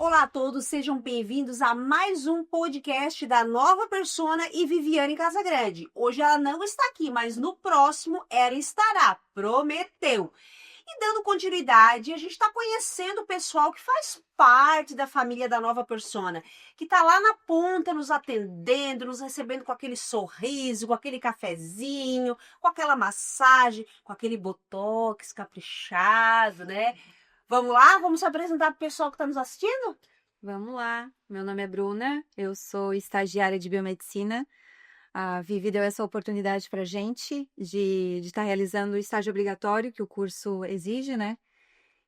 Olá a todos, sejam bem-vindos a mais um podcast da Nova Persona e Viviane Casagrande. Hoje ela não está aqui, mas no próximo ela estará, prometeu. E dando continuidade, a gente está conhecendo o pessoal que faz parte da família da Nova Persona, que está lá na ponta nos atendendo, nos recebendo com aquele sorriso, com aquele cafezinho, com aquela massagem, com aquele botox caprichado, né? Vamos lá? Vamos se apresentar para o pessoal que está nos assistindo? Vamos lá, meu nome é Bruna, eu sou estagiária de biomedicina. A Vivi deu essa oportunidade para gente de estar realizando o estágio obrigatório que o curso exige, né?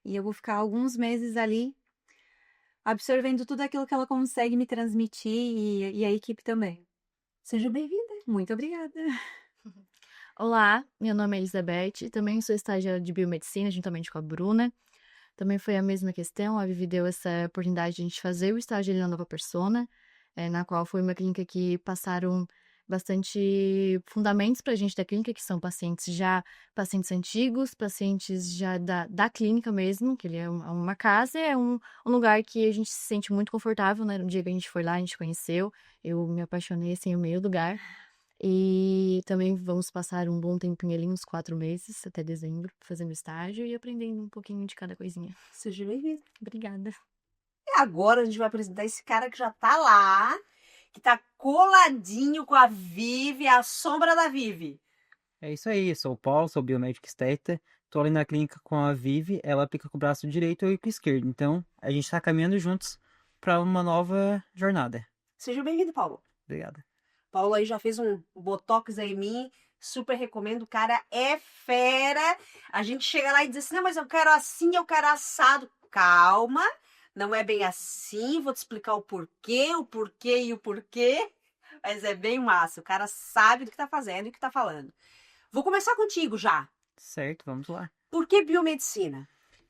E eu vou ficar alguns meses ali absorvendo tudo aquilo que ela consegue me transmitir e a equipe também. Seja bem-vinda. Muito obrigada. Olá, meu nome é Elizabeth, também sou estagiária de biomedicina, juntamente com a Bruna. Também foi a mesma questão, a Vivi deu essa oportunidade de a gente fazer o estágio ali na Nova Persona, na qual foi uma clínica que passaram bastante fundamentos para a gente da clínica, que são pacientes antigos, pacientes já da clínica mesmo, que ele é uma casa, é um lugar que a gente se sente muito confortável, né? No dia que a gente foi lá, a gente conheceu, eu me apaixonei, assim, o meio lugar. E também vamos passar um bom tempinho ali, uns 4 meses, até dezembro, fazendo estágio e aprendendo um pouquinho de cada coisinha. Seja bem-vinda. Obrigada. E agora a gente vai apresentar esse cara que já tá lá, que tá coladinho com a Vivi, a sombra da Vivi. É isso aí, eu sou o Paulo, sou biomédico esteta, tô ali na clínica com a Vivi, ela pica com o braço direito e eu com o esquerdo, então a gente tá caminhando juntos para uma nova jornada. Seja bem-vindo, Paulo. Obrigado. Paulo aí já fez um botox aí em mim, super recomendo, o cara é fera. A gente chega lá e diz assim, não, mas eu quero assim, eu quero assado. Calma, não é bem assim, vou te explicar o porquê e o porquê. Mas é bem massa, o cara sabe do que tá fazendo e o que tá falando. Vou começar contigo já. Certo, vamos lá. Por que biomedicina?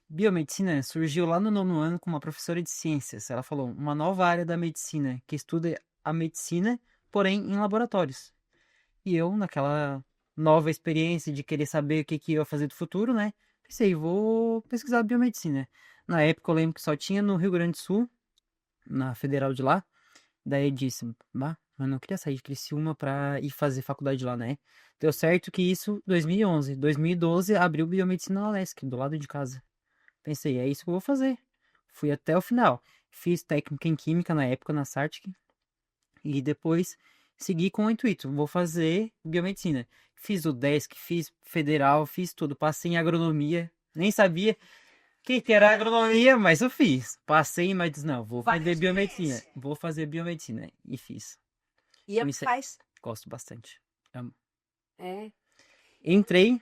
Biomedicina surgiu lá no 9º ano com uma professora de ciências. Ela falou, uma nova área da medicina, que estuda a medicina, porém em laboratórios. E eu, naquela nova experiência de querer saber o que eu ia fazer do futuro, né? Pensei, vou pesquisar biomedicina. Na época eu lembro que só tinha no Rio Grande do Sul, na federal de lá. Daí eu disse, bah, mas não queria sair de Criciúma pra ir fazer faculdade lá, né? Deu certo que isso 2011. 2012 abriu biomedicina na UESC, do lado de casa. Pensei, é isso que eu vou fazer. Fui até o final. Fiz técnica em química na época, na Sartic. E depois segui com o intuito, vou fazer biomedicina. Fiz o DESC, fiz federal, fiz tudo. Passei em agronomia. Nem sabia o que era agronomia, mas eu fiz. Passei, mas disse, não, vou Vai fazer ter biomedicina. experiência. Vou fazer biomedicina. E fiz. E Então, isso faz. gosto bastante. Amo. É. Entrei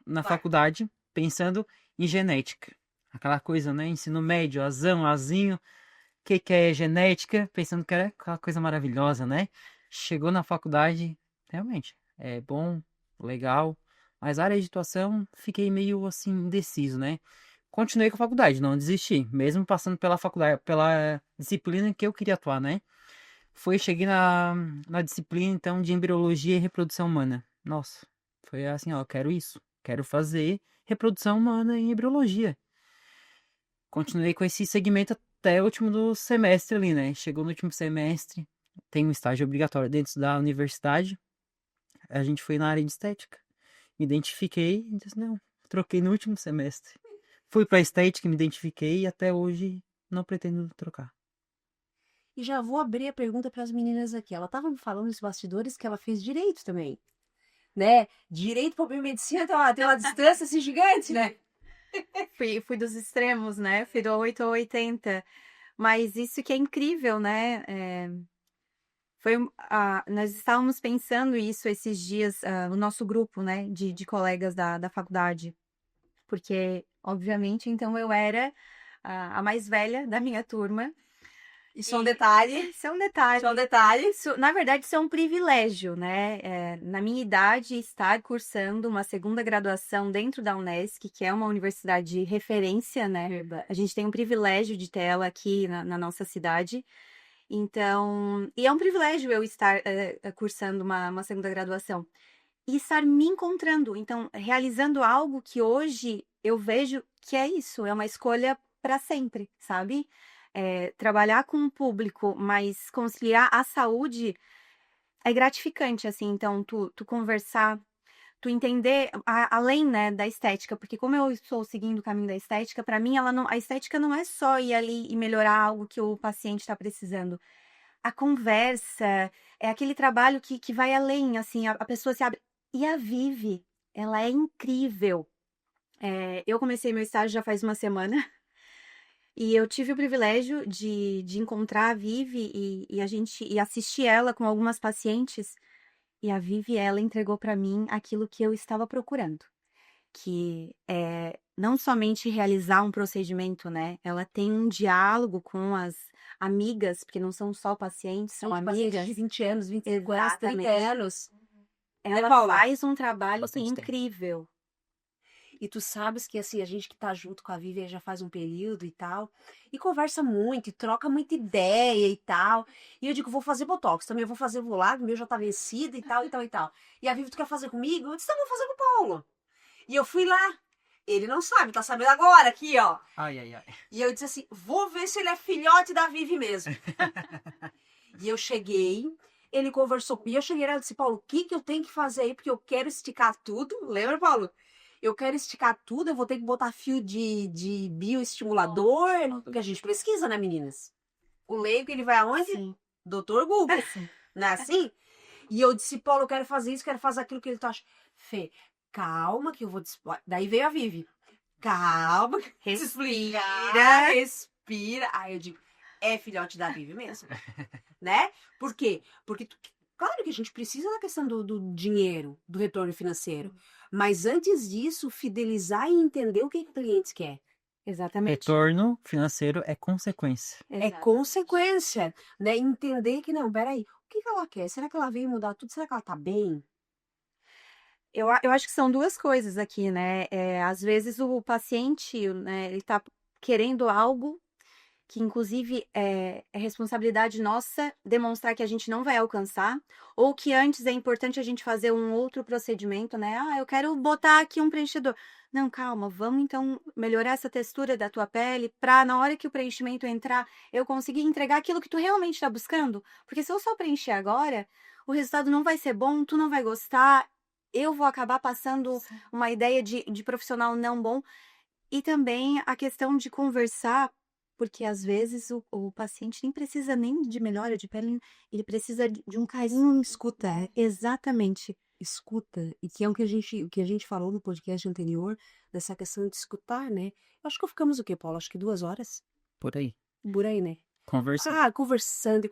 na Vai. faculdade pensando em genética. Aquela coisa, né? Ensino médio, azão, azinho. O que é genética? Pensando que era aquela coisa maravilhosa, né? Chegou na faculdade, realmente, é bom, legal. Mas a área de atuação, fiquei meio assim, indeciso, né? Continuei com a faculdade, não desisti. Mesmo passando pela faculdade, pela disciplina que eu queria atuar, né? Cheguei na disciplina, então, de embriologia e reprodução humana. Nossa, foi assim, ó, quero isso. Quero fazer reprodução humana em embriologia. Continuei com esse segmento até o último do semestre ali, né? Chegou no último semestre, tem um estágio obrigatório dentro da universidade. A gente foi na área de estética. Me identifiquei e disse, não, troquei no último semestre. Fui pra estética, me identifiquei e até hoje não pretendo trocar. E já vou abrir a pergunta para as meninas aqui. Ela estava me falando nos bastidores que ela fez direito também, né? Direito para biomedicina tem uma distância assim gigante, né? Fui dos extremos, né? Fui do 8 ao 80. Mas isso que é incrível, né? Nós estávamos pensando isso esses dias, o nosso grupo, né, de colegas da faculdade, porque, obviamente, então eu era a mais velha da minha turma. Isso é um detalhe. Isso é um detalhe. Isso é um detalhe. Na verdade, isso é um privilégio, né? Na minha idade, estar cursando uma segunda graduação dentro da Unesc, que é uma universidade de referência, né? A gente tem um privilégio de ter ela aqui na nossa cidade. Então, e é um privilégio eu estar cursando uma segunda graduação e estar me encontrando, então, realizando algo que hoje eu vejo que é isso, é uma escolha para sempre, sabe? trabalhar com o público, mas conciliar a saúde é gratificante, assim. Então, tu conversar, tu entender além, né, da estética, porque como eu estou seguindo o caminho da estética, para mim a estética não é só ir ali e melhorar algo que o paciente está precisando. A conversa é aquele trabalho que vai além, assim, a pessoa se abre. E a Vivi, ela é incrível. Eu comecei meu estágio já faz uma semana e eu tive o privilégio de encontrar a Vivi e assistir ela com algumas pacientes. E a Vivi, ela entregou para mim aquilo que eu estava procurando, que é não somente realizar um procedimento, né? Ela tem um diálogo com as amigas, porque não são só pacientes, são amigas. De 20 anos, 25 anos, 30 Exatamente. anos. Ela Paula? faz um trabalho Bastante tempo. incrível. E tu sabes que, assim, a gente que tá junto com a Vivian já faz um período e tal, e conversa muito, e troca muita ideia e tal. E eu digo, vou fazer Botox, também vou fazer Volado, o meu já tá vencido e tal, e tal, e tal. E a Vivi, tu quer fazer comigo? Eu disse, tá, vou fazer com o Paulo. E eu fui lá. Ele não sabe, tá sabendo agora aqui, ó. Ai, ai, ai. E eu disse assim, vou ver se ele é filhote da Vivi mesmo. E eu cheguei, ele conversou comigo, eu cheguei lá e disse, Paulo, o que que eu tenho que fazer aí? Porque eu quero esticar tudo. Lembra, Paulo? Eu quero esticar tudo, eu vou ter que botar fio de bioestimulador, porque a gente pesquisa, né, meninas? O leigo, ele vai aonde? Sim. Doutor Google. Não é assim? E eu disse, Paulo, eu quero fazer isso, quero fazer aquilo que ele tá achando. Fê, calma que eu vou... Daí veio a Vivi. Calma, Respira. respira. Aí eu digo, é filhote da Vivi mesmo. Né? Por quê? Porque, claro que a gente precisa da questão do dinheiro, do retorno financeiro. Mas antes disso, fidelizar e entender o que o cliente quer. Exatamente. Retorno financeiro é consequência. É consequência, né? Entender que, não, peraí, o que ela quer? Será que ela veio mudar tudo? Será que ela tá bem? Eu acho que são duas coisas aqui, né? Às vezes o paciente, né, ele tá querendo algo que, inclusive, é responsabilidade nossa demonstrar que a gente não vai alcançar, ou que antes é importante a gente fazer um outro procedimento, né? Ah, eu quero botar aqui um preenchedor. Não, calma, vamos então melhorar essa textura da tua pele pra na hora que o preenchimento entrar, eu conseguir entregar aquilo que tu realmente tá buscando. Porque se eu só preencher agora, o resultado não vai ser bom, tu não vai gostar, eu vou acabar passando uma ideia de profissional não bom. E também a questão de conversar, porque às vezes o paciente nem precisa nem de melhora de pele, ele precisa de um carinho. Escuta, Exatamente. escuta. E que é o que a gente falou no podcast anterior, dessa questão de escutar, né? Eu acho que ficamos o quê, Paulo? Acho que 2 horas? Por aí. Por aí, né? Conversa. Conversando e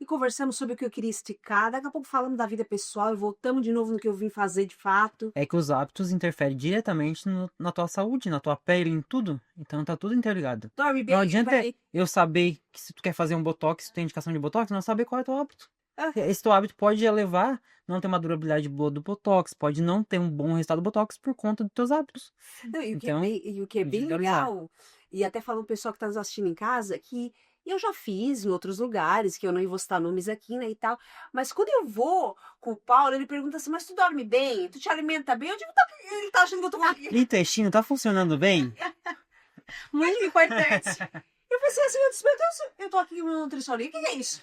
conversamos sobre o que eu queria esticar. Daqui a pouco falamos da vida pessoal e voltamos de novo no que eu vim fazer de fato. É que os hábitos interferem diretamente na tua saúde, na tua pele, em tudo. Então tá tudo interligado. Dorme bem, Não adianta vai- eu saber que se tu quer fazer um botox, tu tem indicação de botox, não saber qual é o teu hábito. Ah. Esse teu hábito pode levar não ter uma durabilidade boa do botox, pode não ter um bom resultado do botox por conta dos teus hábitos. Não, Então, e o que é bem individualizar. legal, e até falando o pessoal que está nos assistindo em casa, que eu já fiz em outros lugares, que eu não vou citar nomes aqui, né, e tal, mas quando eu vou com o Paulo, ele pergunta assim, mas tu dorme bem? Tu te alimenta bem? Eu digo, tá, ele tá achando que eu tô... Intestino tá funcionando bem? Muito importante. Eu pensei assim, eu disse, meu Deus, eu tô aqui com uma nutricionista, o que é isso?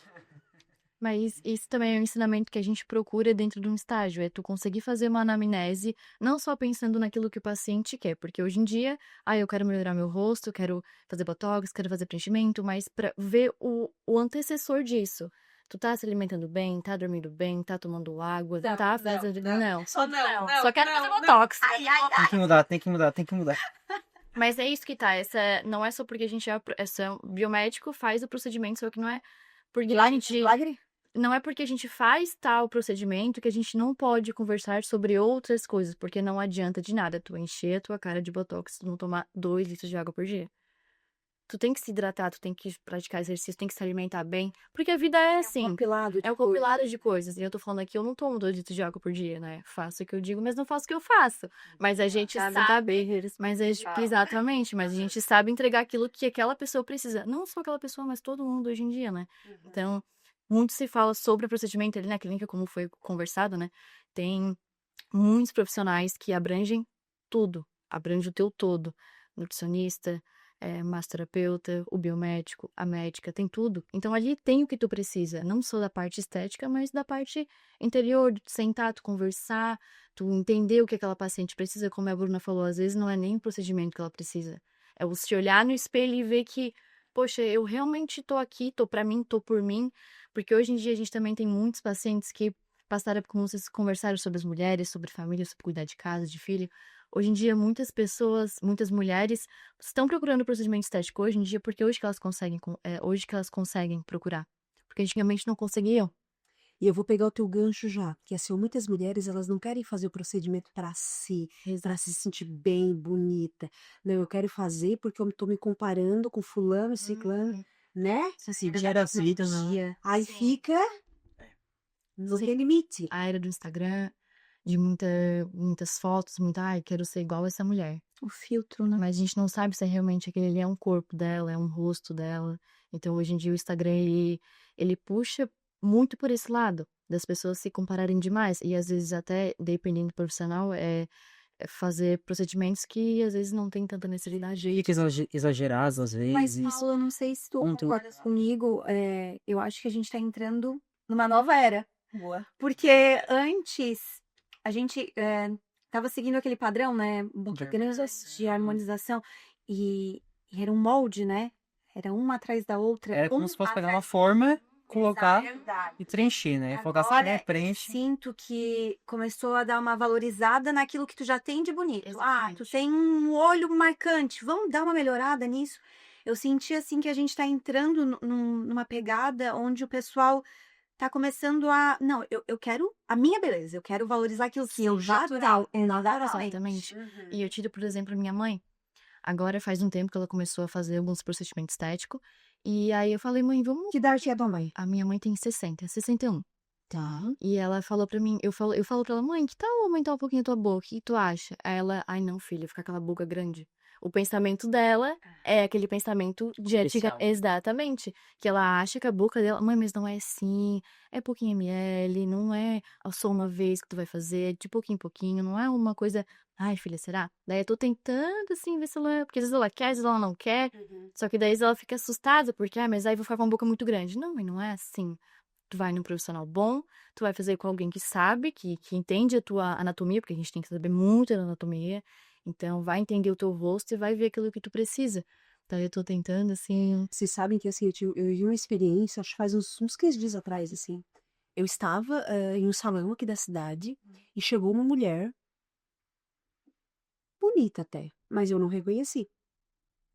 Mas isso também é um ensinamento que a gente procura dentro de um estágio, é tu conseguir fazer uma anamnese, não só pensando naquilo que o paciente quer, porque hoje em dia, eu quero melhorar meu rosto, eu quero fazer botox, quero fazer preenchimento, mas pra ver o antecessor disso. Tu tá se alimentando bem, tá dormindo bem, tá tomando água, Não, tá não, fazendo... não. Não, Só não, não, só quero não, fazer não. botox. Ai, ai, ai. Tem que mudar, tem que mudar, tem que mudar. Mas é isso que tá, não é só porque a gente biomédico faz o procedimento, só que não é porque a gente... Milagre? Não é porque a gente faz tal procedimento que a gente não pode conversar sobre outras coisas, porque não adianta de nada tu encher a tua cara de botox, tu não tomar 2 litros de água por dia. Tu tem que se hidratar, tu tem que praticar exercício, tem que se alimentar bem, porque a vida é assim. Compilado de É um compilado de coisas. E eu tô falando aqui, eu não tomo 2 litros de água por dia, né? Faço o que eu digo, mas não faço o que eu faço. Mas a gente sabe. Mas exatamente, mas a gente sabe entregar aquilo que aquela pessoa precisa. Não só aquela pessoa, mas todo mundo hoje em dia, né? Então, muito se fala sobre o procedimento ali na clínica, como foi conversado, né? Tem muitos profissionais que abrangem tudo, abrange o teu todo. Nutricionista, massoterapeuta, o biomédico, a médica, tem tudo. Então ali tem o que tu precisa, não só da parte estética, mas da parte interior, de tu sentar, tu conversar, tu entender o que aquela paciente precisa, como a Bruna falou, às vezes não é nem o procedimento que ela precisa. É o se olhar no espelho e ver que, poxa, eu realmente tô aqui, tô pra mim, tô por mim, porque hoje em dia a gente também tem muitos pacientes que passaram, como vocês conversaram sobre as mulheres, sobre família, sobre cuidar de casa, de filho. Hoje em dia, muitas pessoas, muitas mulheres estão procurando procedimento estético hoje em dia porque hoje que elas conseguem procurar. Porque antigamente não conseguiam. E eu vou pegar o teu gancho já, que assim, muitas mulheres, elas não querem fazer o procedimento para si, para se sentir bem, bonita. Não, eu quero fazer porque eu tô me comparando com fulano, ciclano, né? Assim, gera vida, né? Aí Sim. fica, não Sim. tem limite. A era do Instagram, de muitas fotos, ai, quero ser igual essa mulher. O filtro, né? Mas a gente não sabe se é realmente aquele ali é um corpo dela, é um rosto dela. Então, hoje em dia, o Instagram, ele puxa muito por esse lado, das pessoas se compararem demais. E, às vezes, até, dependendo do profissional, é fazer procedimentos que, às vezes, não tem tanta necessidade. Fica exagerados às Mas, vezes. Paulo, eu não sei se tu Ponto. concordas comigo, eu acho que a gente tá entrando numa nova era. Boa. Porque antes a gente tava seguindo aquele padrão, né? De harmonização. E era um molde, né? Era uma atrás da outra. Era como um se fosse pegar uma atrás- forma, colocar Verdade. e preencher, né? Colocar assim, Agora, né? Preenche. sinto que começou a dar uma valorizada naquilo que tu já tem de bonito. Ah, tu Exatamente. tem um olho marcante, vamos dar uma melhorada nisso. Eu senti assim que a gente tá entrando numa pegada onde o pessoal tá começando a. Não, eu quero a minha beleza, eu quero valorizar aquilo que eu já natural. Exatamente. E eu tiro, por exemplo, a minha mãe. Agora faz um tempo que ela começou a fazer alguns procedimentos estéticos. E aí eu falei, mãe, vamos. Que idade é tua mãe? A minha mãe tem 61. Tá. E ela falou pra mim, eu falo pra ela, mãe, que tal aumentar um pouquinho a tua boca? O que tu acha? Aí ela, ai não, filha, fica aquela boca grande. O pensamento dela é aquele pensamento de ética. Especial. Exatamente. Que ela acha que a boca dela, mãe, mas não é assim, é pouquinho ml, não é só uma vez que tu vai fazer, é de pouquinho em pouquinho, não é uma coisa, ai filha, será? Daí eu tô tentando assim, ver se ela, porque às vezes ela quer, às vezes ela não quer, só que daí ela fica assustada, porque, mas aí eu vou ficar com a boca muito grande. Não, mãe, não é assim. Tu vai num profissional bom, tu vai fazer com alguém que sabe, que entende a tua anatomia, porque a gente tem que saber muito da anatomia. Então, vai entender o teu rosto e vai ver aquilo que tu precisa. Então, eu tô tentando, assim. Vocês sabem que assim, eu tive uma experiência, acho que faz uns 15 dias atrás, assim. Eu estava em um salão aqui da cidade e chegou uma mulher, bonita até, mas eu não reconheci,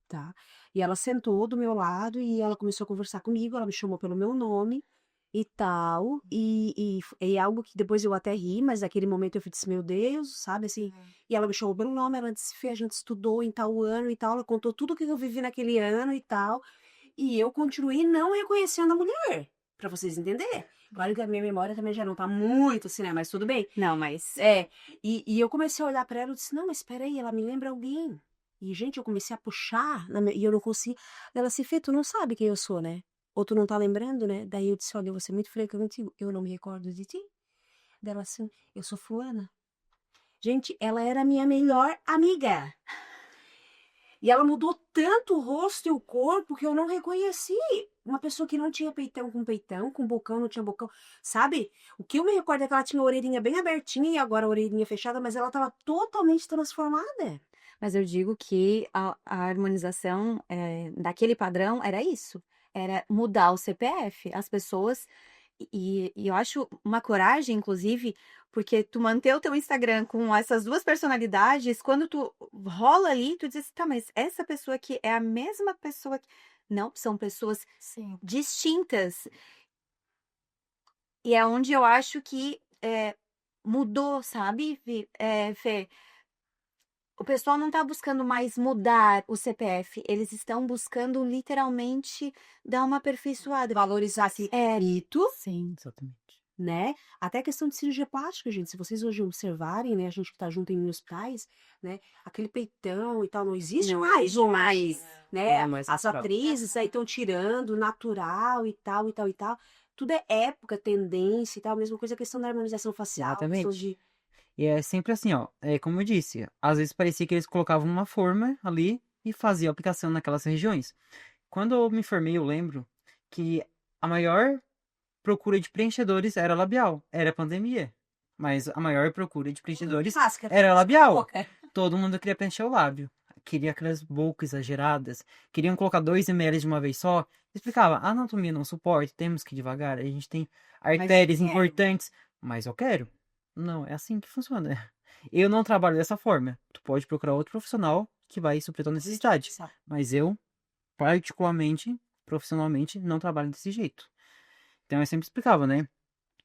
tá? E ela sentou do meu lado e ela começou a conversar comigo, ela me chamou pelo meu nome e tal, e é algo que depois eu até ri, mas naquele momento eu disse, meu Deus, sabe assim? E ela me chamou pelo nome, ela disse, Fê, a gente estudou em tal ano e tal, ela contou tudo o que eu vivi naquele ano e tal, e eu continuei não reconhecendo a mulher, pra vocês entenderem. Claro que a minha memória também já não tá muito assim, né? Mas tudo bem. Não, mas E eu comecei a olhar pra ela e disse, não, mas espera aí, ela me lembra alguém. E, gente, eu comecei a puxar, e eu não consegui. Ela disse, Fê, tu não sabe quem eu sou, né? Ou tu não tá lembrando, né? Daí eu disse, olha, eu vou ser muito franca contigo, eu não me recordo de ti. Dela assim, eu sou fulana. Gente, ela era a minha melhor amiga. E ela mudou tanto o rosto e o corpo que eu não reconheci. Uma pessoa que não tinha peitão, com bocão, não tinha bocão. Sabe? O que eu me recordo é que ela tinha a orelhinha bem abertinha e agora a orelhinha fechada, mas ela tava totalmente transformada. Mas eu digo que a harmonização daquele padrão era isso. Era mudar o CPF. As pessoas. E eu acho uma coragem, inclusive, porque tu manter o teu Instagram com essas duas personalidades, quando tu rola ali, tu diz, tá, mas essa pessoa aqui é a mesma pessoa que. Não, são pessoas Sim. distintas. E é onde eu acho que mudou, sabe, Fê? O pessoal não tá buscando mais mudar o CPF, eles estão buscando literalmente dar uma aperfeiçoada. Valorizar esse mito, Sim. Exatamente. né? Até a questão de cirurgia plástica, gente. Se vocês hoje observarem, né? A gente que tá junto em hospitais, né? Aquele peitão e tal, não existe Não mais, existe ou mais. mais, né? É, mas As natural. atrizes aí estão tirando, natural e tal, e tal, e tal. Tudo é época, tendência e tal. Mesma coisa a questão da harmonização facial, questão Exatamente. de... E é sempre assim, ó. É como eu disse, às vezes parecia que eles colocavam uma forma ali e fazia a aplicação naquelas regiões. Quando eu me formei, eu lembro que a maior procura de preenchedores era labial, era pandemia. Mas a maior procura de preenchedores Máscara. era labial. Boca. Todo mundo queria preencher o lábio. Queria aquelas bocas exageradas. Queriam colocar 2 ml de uma vez só. Explicava, a anatomia não suporta, temos que ir devagar. A gente tem artérias quero. importantes. Mas eu quero. Não, é assim que funciona. Eu não trabalho dessa forma. Tu pode procurar outro profissional que vai suprir tua necessidade. Mas eu, particularmente, profissionalmente, não trabalho desse jeito. Então eu sempre explicava, né?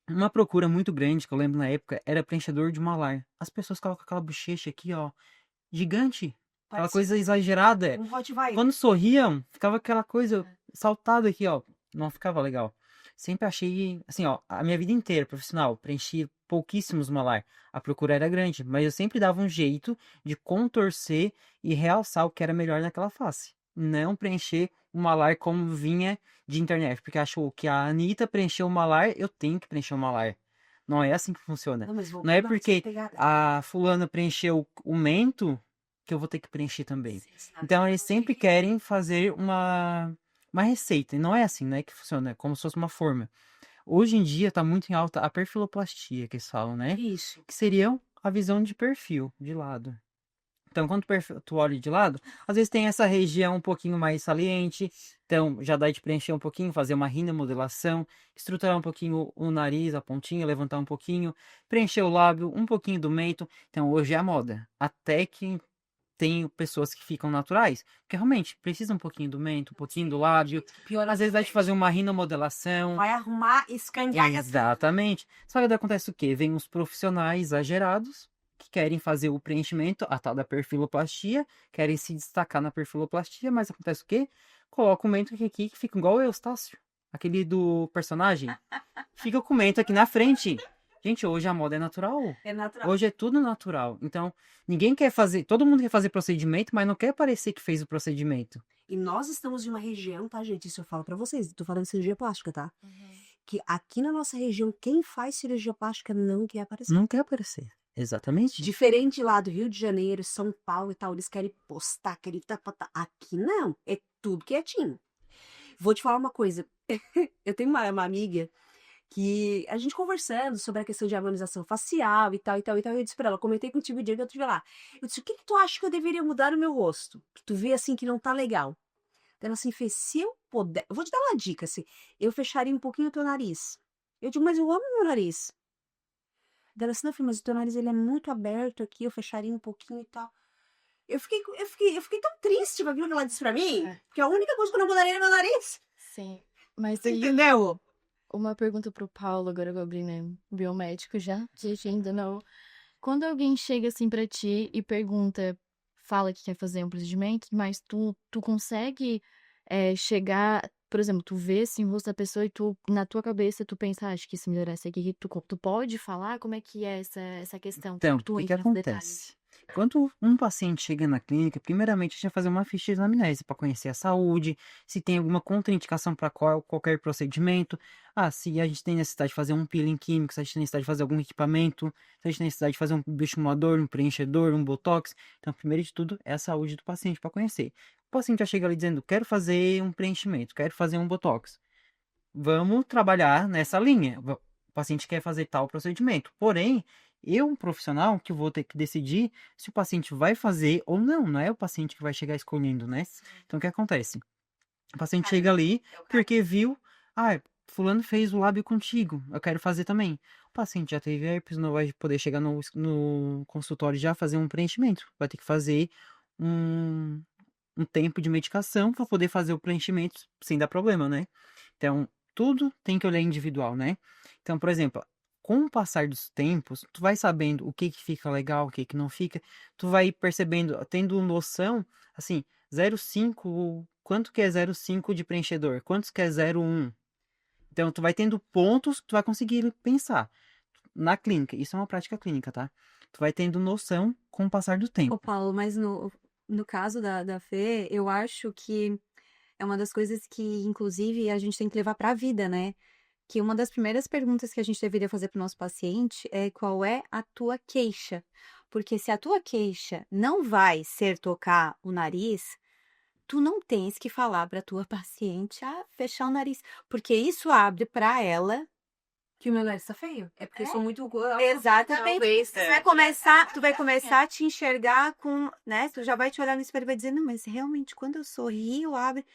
Uma procura muito grande que eu lembro na época era preenchedor de malar. As pessoas ficavam com aquela bochecha aqui, ó, gigante. Aquela Parece coisa exagerada. um Rottweiler. Quando sorriam, ficava aquela coisa saltada aqui, ó. Não ficava legal. Sempre achei, assim, ó, a minha vida inteira profissional, preenchi pouquíssimos malar. A procura era grande, mas eu sempre dava um jeito de contorcer e realçar o que era melhor naquela face. Não preencher o malar como vinha de internet, porque achou que a Anitta preencheu o malar, eu tenho que preencher o malar. Não é assim que funciona. Não, mas vou Não é dar porque essa pegada. a fulana preencheu o mento que eu vou ter que preencher também. Então eles sempre querem fazer uma receita. E não é assim, né, que funciona. É como se fosse uma forma. Hoje em dia tá muito em alta a perfiloplastia, que eles falam, né? Isso. Que seria a visão de perfil, de lado. Então, quando tu olha de lado, às vezes tem essa região um pouquinho mais saliente. Então, já dá de preencher um pouquinho, fazer uma rinomodelação, estruturar um pouquinho o nariz, a pontinha, levantar um pouquinho, preencher o lábio, um pouquinho do mento. Então, hoje é a moda. Até que tem pessoas que ficam naturais, que realmente precisa um pouquinho do mento, um pouquinho do lábio. Pior Às vezes dá de fazer uma rinomodelação. Vai arrumar, escangalha. Exatamente. Só que daí acontece o quê? Vem uns profissionais exagerados que querem fazer o preenchimento, a tal da perfiloplastia, querem se destacar na perfiloplastia, mas acontece o quê? Coloca o mento aqui que fica igual o Eustácio, aquele do personagem. Fica com o mento aqui na frente. Gente, hoje a moda é natural. É natural. Hoje é tudo natural. Então, ninguém quer fazer, todo mundo quer fazer procedimento, mas não quer parecer que fez o procedimento. E nós estamos em uma região, tá, gente? Isso eu falo pra vocês. Tô falando de cirurgia plástica, tá? Que aqui na nossa região, quem faz cirurgia plástica não quer aparecer. Não quer aparecer. Exatamente. Diferente lá do Rio de Janeiro, São Paulo e tal, eles querem postar, querem tapar. Aqui não, é tudo quietinho. Vou te falar uma coisa. Eu tenho uma amiga que a gente conversando sobre a questão de harmonização facial e tal, e tal, e tal. Eu disse pra ela, comentei contigo o dia que eu estive lá. Eu disse, o que tu acha que eu deveria mudar no meu rosto? Que tu vê assim que não tá legal. Ela assim fez, se eu puder, eu vou te dar uma dica, assim, eu fecharia um pouquinho o teu nariz. Eu digo, mas eu amo meu nariz. Ela assim, não, filho, mas o teu nariz ele é muito aberto aqui, eu fecharia um pouquinho e tal. Eu fiquei tão triste com aquilo que ela disse pra mim, porque a única coisa que eu não mudaria era meu nariz. Sim. Mas Você aí, entendeu? uma pergunta pro Paulo, agora eu vou abrir, né? Biomédico já, que a gente ainda não. Quando alguém chega assim pra ti e pergunta, fala que quer fazer um procedimento, mas tu consegue chegar, por exemplo, tu vê assim o rosto da pessoa e tu, na tua cabeça, tu pensa, acho que se melhorar isso aqui, tu pode falar? Como é que é essa questão? Então, Tu o que entra nesse detalhe? acontece? Quando um paciente chega na clínica, primeiramente a gente vai fazer uma ficha de anamnese para conhecer a saúde, se tem alguma contraindicação para qualquer procedimento. Ah, se a gente tem necessidade de fazer um peeling químico, se a gente tem necessidade de fazer algum equipamento, se a gente tem necessidade de fazer um bioestimulador, um preenchedor, um botox. Então, primeiro de tudo, é a saúde do paciente para conhecer. O paciente já chega ali dizendo, quero fazer um preenchimento, quero fazer um botox. Vamos trabalhar nessa linha. O paciente quer fazer tal procedimento. Porém, eu, um profissional, que vou ter que decidir se o paciente vai fazer ou não. Não é o paciente que vai chegar escolhendo, né? Então, o que acontece? O paciente chega ali porque viu, fulano fez o lábio contigo, eu quero fazer também. O paciente já teve herpes, não vai poder chegar no consultório e já fazer um preenchimento. Vai ter que fazer um tempo de medicação para poder fazer o preenchimento sem dar problema, né? Então, tudo tem que olhar individual, né? Então, por exemplo, com o passar dos tempos, tu vai sabendo o que fica legal, o que não fica, tu vai percebendo, tendo noção, assim, 0,5, quanto que é 0,5 de preenchedor, quantos que é 0,1. Então, tu vai tendo pontos que tu vai conseguir pensar. Na clínica, isso é uma prática clínica, tá? Tu vai tendo noção com o passar do tempo. Ô, Paulo, mas no caso da Fê, eu acho que é uma das coisas que, inclusive, a gente tem que levar para a vida, né? Que uma das primeiras perguntas que a gente deveria fazer para o nosso paciente é qual é a tua queixa? Porque se a tua queixa não vai ser tocar o nariz, tu não tens que falar para tua paciente fechar o nariz, porque isso abre para ela. Que o meu nariz tá feio. É porque eu sou muito. Exatamente. Talvez. Tu vai começar a te enxergar com, né? Tu já vai te olhar no espelho e vai dizer, não, mas realmente quando eu sorrio, abre.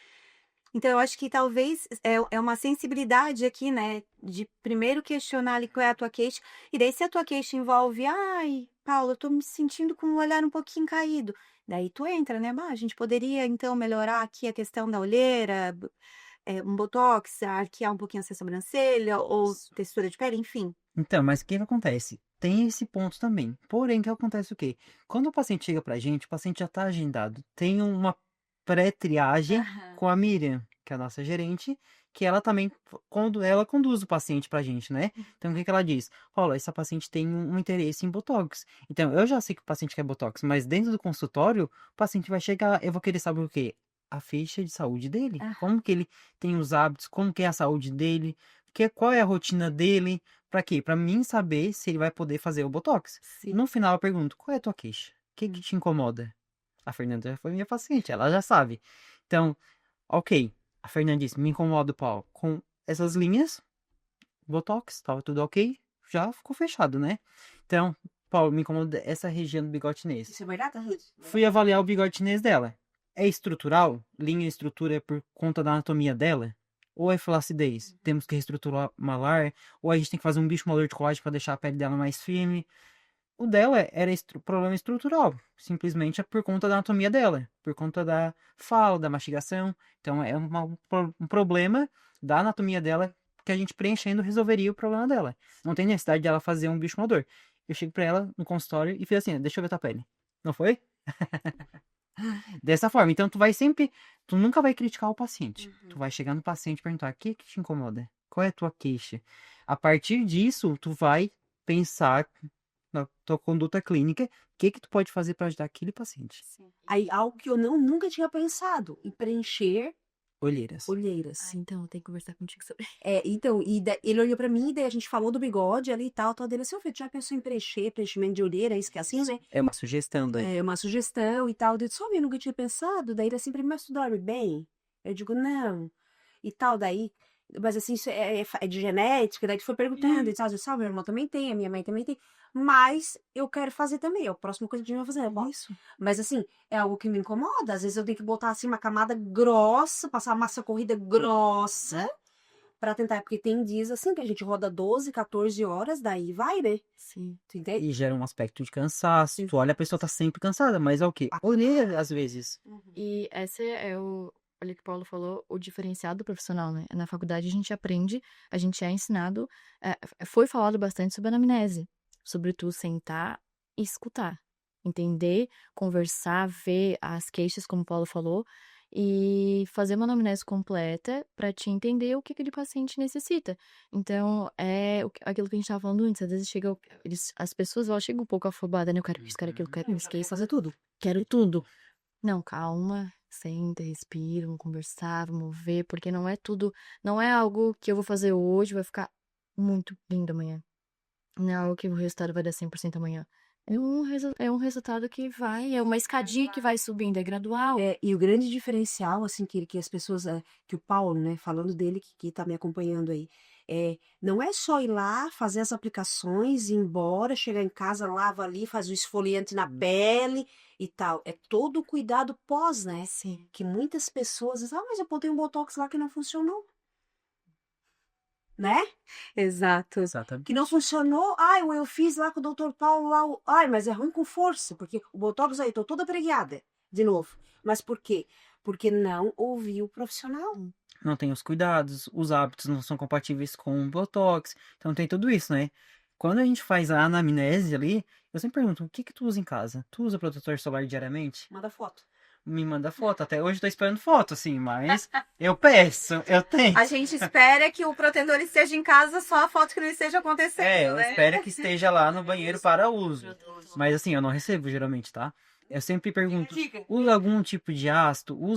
Então, eu acho que talvez é uma sensibilidade aqui, né? De primeiro questionar ali qual é a tua queixa. E daí, se a tua queixa envolve, ai, Paula, eu tô me sentindo com o olhar um pouquinho caído. Daí tu entra, né? A gente poderia, então, melhorar aqui a questão da olheira, um botox, arquear um pouquinho essa sobrancelha, ou textura de pele, enfim. Então, mas o que que acontece? Tem esse ponto também. Porém, que acontece o quê? Quando o paciente chega pra gente, o paciente já tá agendado. Tem uma pré-triagem com a Miriam, que é a nossa gerente, que ela também, quando ela conduz o paciente pra gente, né? Então, o que que ela diz? Olha, essa paciente tem um interesse em Botox. Então, eu já sei que o paciente quer Botox, mas dentro do consultório, o paciente vai chegar, eu vou querer saber o quê? A ficha de saúde dele. Como que ele tem os hábitos, como que é a saúde dele, qual é a rotina dele, pra quê? Pra mim saber se ele vai poder fazer o Botox. Sim. No final, eu pergunto, qual é a tua queixa? O que que te incomoda? A Fernanda já foi minha paciente, ela já sabe. Então, ok. A Fernanda disse, me incomoda o pau. Com essas linhas, Botox, tava tudo ok, já ficou fechado, né? Então, Paulo, me incomoda essa região do bigode chinês. Isso é verdade, Ruth? Fui avaliar o bigode chinês dela. É estrutural? Linha e estrutura é por conta da anatomia dela? Ou é flacidez? Temos que reestruturar malar? Ou a gente tem que fazer um bicho molador de colágeno para deixar a pele dela mais firme? O dela era problema estrutural. Simplesmente é por conta da anatomia dela. Por conta da fala, da mastigação. Então é um problema da anatomia dela que a gente preenchendo resolveria o problema dela. Não tem necessidade dela fazer um bicho molador. Eu chego pra ela no consultório e fiz assim, deixa eu ver tua pele. Não foi? Dessa forma. Então, tu nunca vai criticar o paciente. Tu vai chegar no paciente e perguntar, o que que te incomoda? Qual é a tua queixa? A partir disso, tu vai pensar na tua conduta clínica, o que que tu pode fazer para ajudar aquele paciente. Aí, algo que eu nunca tinha pensado, em preencher Olheiras. olheiras. Então, eu tenho que conversar contigo sobre. Então, ele olhou pra mim, daí a gente falou do bigode ali e tal dele assim, Fê, tu já pensou em preenchimento de olheira, isso que é assim, né? É uma sugestão daí. É uma sugestão e tal. Eu disse, eu nunca tinha pensado. Daí ele assim, pra mim, mas tu dorme bem? Eu digo, não. E tal, daí. Mas assim, isso é de genética. Daí tu foi perguntando e tal. Eu disse, meu irmão também tem, a minha mãe também tem. Mas eu quero fazer também. É a próxima coisa que a gente vai fazer. Isso. Mas assim, é algo que me incomoda. Às vezes eu tenho que botar assim uma camada grossa, passar uma massa corrida grossa. Pra tentar, porque tem dias assim que a gente roda 12, 14 horas, daí vai, né? Sim. Tu entende? E gera um aspecto de cansaço. Tu olha, a pessoa tá sempre cansada, mas é o quê? Olheira, às vezes. E esse é olha que o Paulo falou, o diferenciado do profissional, né? Na faculdade a gente aprende, a gente é ensinado, foi falado bastante sobre anamnese, sobre tu sentar e escutar, entender, conversar, ver as queixas, como o Paulo falou, e fazer uma anamnese completa para te entender o que aquele paciente necessita. Então, aquilo que a gente estava falando antes, às vezes as pessoas chegam um pouco afobadas, né? Eu quero isso, quero aquilo, quero isso, quero Fazer tudo. quero tudo. Não, calma, senta, respira, vamos conversar, vamos ver, porque não é tudo, não é algo que eu vou fazer hoje, vai ficar muito lindo amanhã. Não é algo que o resultado vai dar 100% amanhã. É um resultado que é uma escadinha que vai subindo, é gradual. E o grande diferencial, assim, que as pessoas, que o Paulo, né, falando dele, que tá me acompanhando aí, não é só ir lá, fazer as aplicações, ir embora, chegar em casa, lava ali, faz o esfoliante na pele e tal. É todo o cuidado pós, né? Sim. Que muitas pessoas dizem, mas eu botei um botox lá que não funcionou. Né? Exato. Exatamente. Que não funcionou. Eu fiz lá com o Dr. Paulo lá. Mas é ruim com força, porque o botox aí, tô toda preguiada. De novo. Mas por quê? Porque não ouviu o profissional. Não tem os cuidados, os hábitos não são compatíveis com o Botox. Então tem tudo isso, né? Quando a gente faz a anamnese ali, eu sempre pergunto, o que que tu usa em casa? Tu usa protetor solar diariamente? Manda foto. Me manda foto. Até hoje eu tô esperando foto, assim, mas eu peço, eu tenho. A gente espera que o protetor esteja em casa, só a foto que não esteja acontecendo, Eu né? espero que esteja lá no banheiro para uso. Mas assim, eu não recebo geralmente, tá? Eu sempre pergunto, usa algum tipo de ácido? O